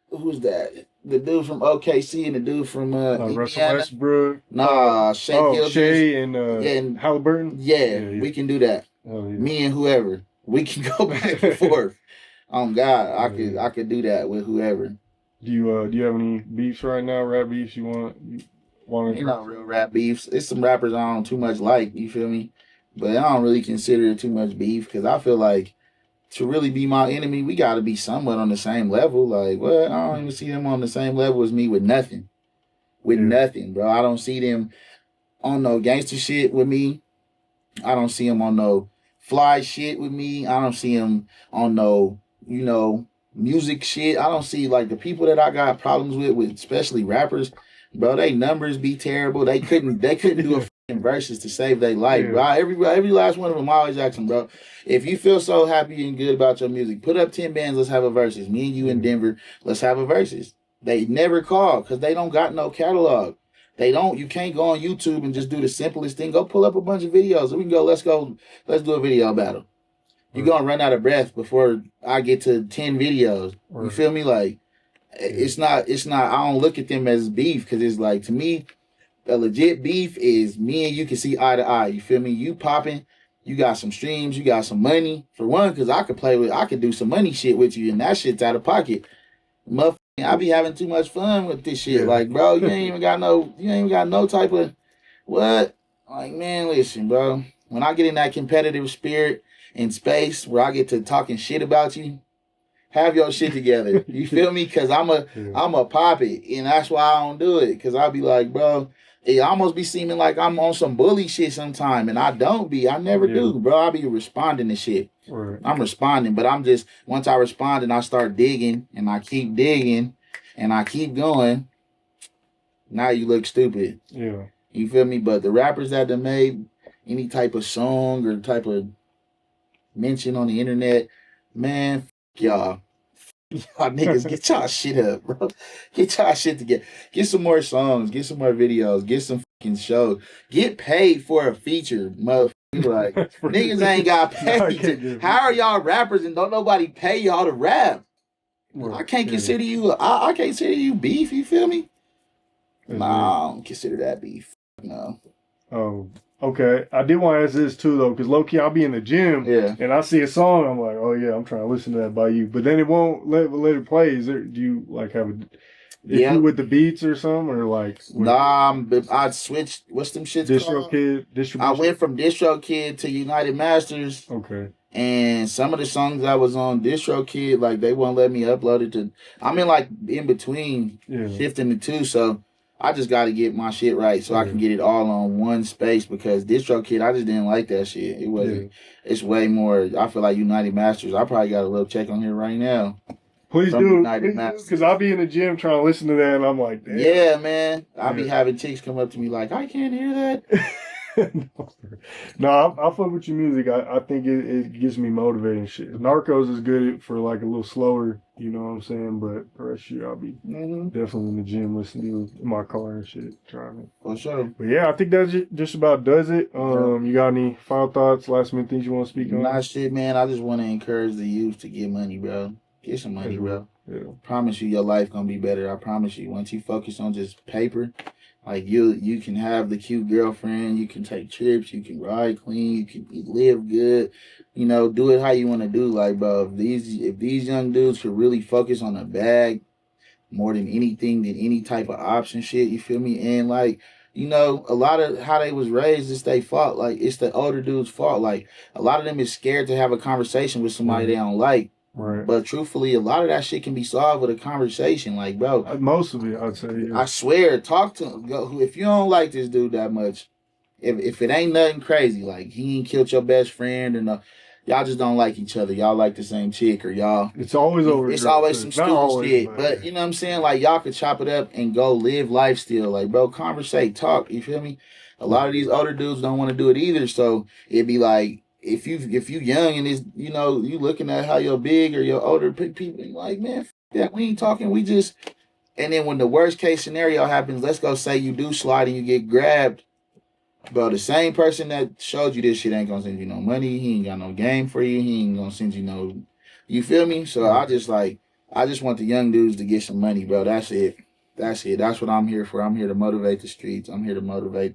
Who's that? The dude from OKC and the dude from Russell Westbrook. Nah, Shea and Halliburton. Yeah, we can do that. Me and whoever. We can go back and forth. God, I could do that with whoever. Do you have any beefs right now? Rap beefs you want? Ain't no real rap beefs. It's some rappers I don't too much like. You feel me? But I don't really consider it too much beef because I feel like to really be my enemy, we got to be somewhat on the same level. Like, what? I don't even see them on the same level as me with nothing. With nothing, bro. I don't see them on no gangster shit with me. I don't see them on no fly shit with me. I don't see them on no, music shit. I don't see, like, the people that I got problems with especially rappers, bro, they numbers be terrible. They couldn't do a fucking verses to save their life, bro. Every last one of them, I always ask them, bro, if you feel so happy and good about your music, put up 10 bands, let's have a verses. Me and you in Denver, let's have a verses. They never call because they don't got no catalog. You can't go on YouTube and just do the simplest thing. Go pull up a bunch of videos. We can let's do a video battle. You're going to run out of breath before I get to 10 videos. You feel me? Like, it's not, I don't look at them as beef because it's like, to me, a legit beef is me and you can see eye to eye. You feel me? You popping, you got some streams, you got some money. For one, because I could do some money shit with you and that shit's out of pocket. Motherfucker, I be having too much fun with this shit. Like, bro, you ain't even got no type of, what? Like, man, listen, bro. When I get in that competitive spirit in space where I get to talking shit about you, have your shit together. You feel me? Because I'm a pop it. And that's why I don't do it. Because I'll be like, bro, it almost be seeming like I'm on some bully shit sometime. And I don't be. I never do, bro. I be responding to shit. Right. I'm responding. But I'm just, once I respond and I start digging and I keep digging and I keep going, now you look stupid. Yeah. You feel me? But the rappers that have made any type of song or type of mention on the internet, man, y'all. Y'all niggas, get y'all shit up, bro. Get y'all shit together. Get some more songs. Get some more videos. Get some fucking shows. Get paid for a feature, motherfucker. Like, niggas ain't got paid. How are y'all rappers and don't nobody pay y'all to rap? I can't consider you. I can't consider you beef. You feel me? Nah, I don't consider that beef. No. Oh. Okay, I did want to ask this too though, because low key I'll be in the gym and I see a song, I'm like, oh yeah, I'm trying to listen to that by you, but then it won't let it play. Do you like have you with the beats or something or like? Nah, I switched. What's them shits called? Distribution. I went from DistroKid to United Masters. Okay. And some of the songs I was on DistroKid, like they won't let me upload it to. I'm in between shifting the two, so. I just got to get my shit right so I can get it all on one space because DistroKid, I just didn't like that shit. It wasn't. It's way more. I feel like United Masters. I probably got a little check on here right now. Please do, because I'll be in the gym trying to listen to that, and I'm like, damn. Yeah, man. I'll be having chicks come up to me like, I can't hear that. No, I'll fuck with your music. I think it gets me motivated and shit. Narcos is good for like a little slower, you know what I'm saying? But the rest of you, I'll be definitely in the gym listening to it in my car and shit. Trying For sure. But yeah, I think that just about does it. You got any final thoughts, last minute things you want to speak on? Nah, shit, man. I just want to encourage the youth to get money, bro. Get some money, bro. Yeah. Promise you your life gonna be better. I promise you. Once you focus on just paper, like you can have the cute girlfriend, you can take trips, you can ride clean, you can live good, do it how you want to do. Like, bro, if these young dudes could really focus on a bag more than anything, than any type of option shit, you feel me? And like, a lot of how they was raised is their fault. Like, it's the older dude's fault. Like, a lot of them is scared to have a conversation with somebody they don't like. Right. But truthfully, a lot of that shit can be solved with a conversation. Like, bro. Most of it, I'd say. Yeah. I swear, talk to him. If you don't like this dude that much, if it ain't nothing crazy, like he ain't killed your best friend or y'all just don't like each other. Y'all like the same chick or y'all. It's always over. It's always some stupid shit. But you know what I'm saying? Like, y'all could chop it up and go live life still. Like, bro, conversate, talk. You feel me? A lot of these older dudes don't want to do it either. So it'd be like, if you young and it's, you looking at how your big or your older people, like, man, that we ain't talking, we just, and then when the worst case scenario happens, let's go say you do slide and you get grabbed, bro, the same person that showed you this shit ain't gonna send you no money, he ain't got no game for you, he ain't gonna send you no, you feel me? So I just want the young dudes to get some money, bro. That's it. That's what I'm here for. I'm here to motivate the streets. I'm here to motivate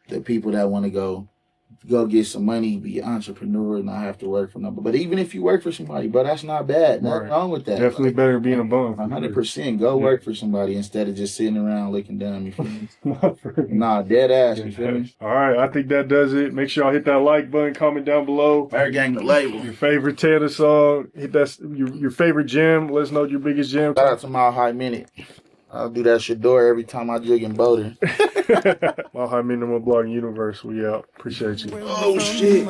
the people that want to go go get some money, be an entrepreneur, and not have to work for nobody. But even if you work for somebody, bro, that's not bad. Nothing wrong with that. Definitely better than being a bum. 100%. Go work for somebody instead of just sitting around looking dumb. You feel me? Nah, dead ass. You feel me? All right, I think that does it. Make sure y'all hit that like button, comment down below. Bird Gang the label. Your favorite Tana song. Hit that your favorite gym. Let us know your biggest gym. Shout out to Mile High Minute. I'll do that shit door every time I jig in Boulder. Mile High Minute, Blogging Universe. We out. Appreciate you. Oh, shit.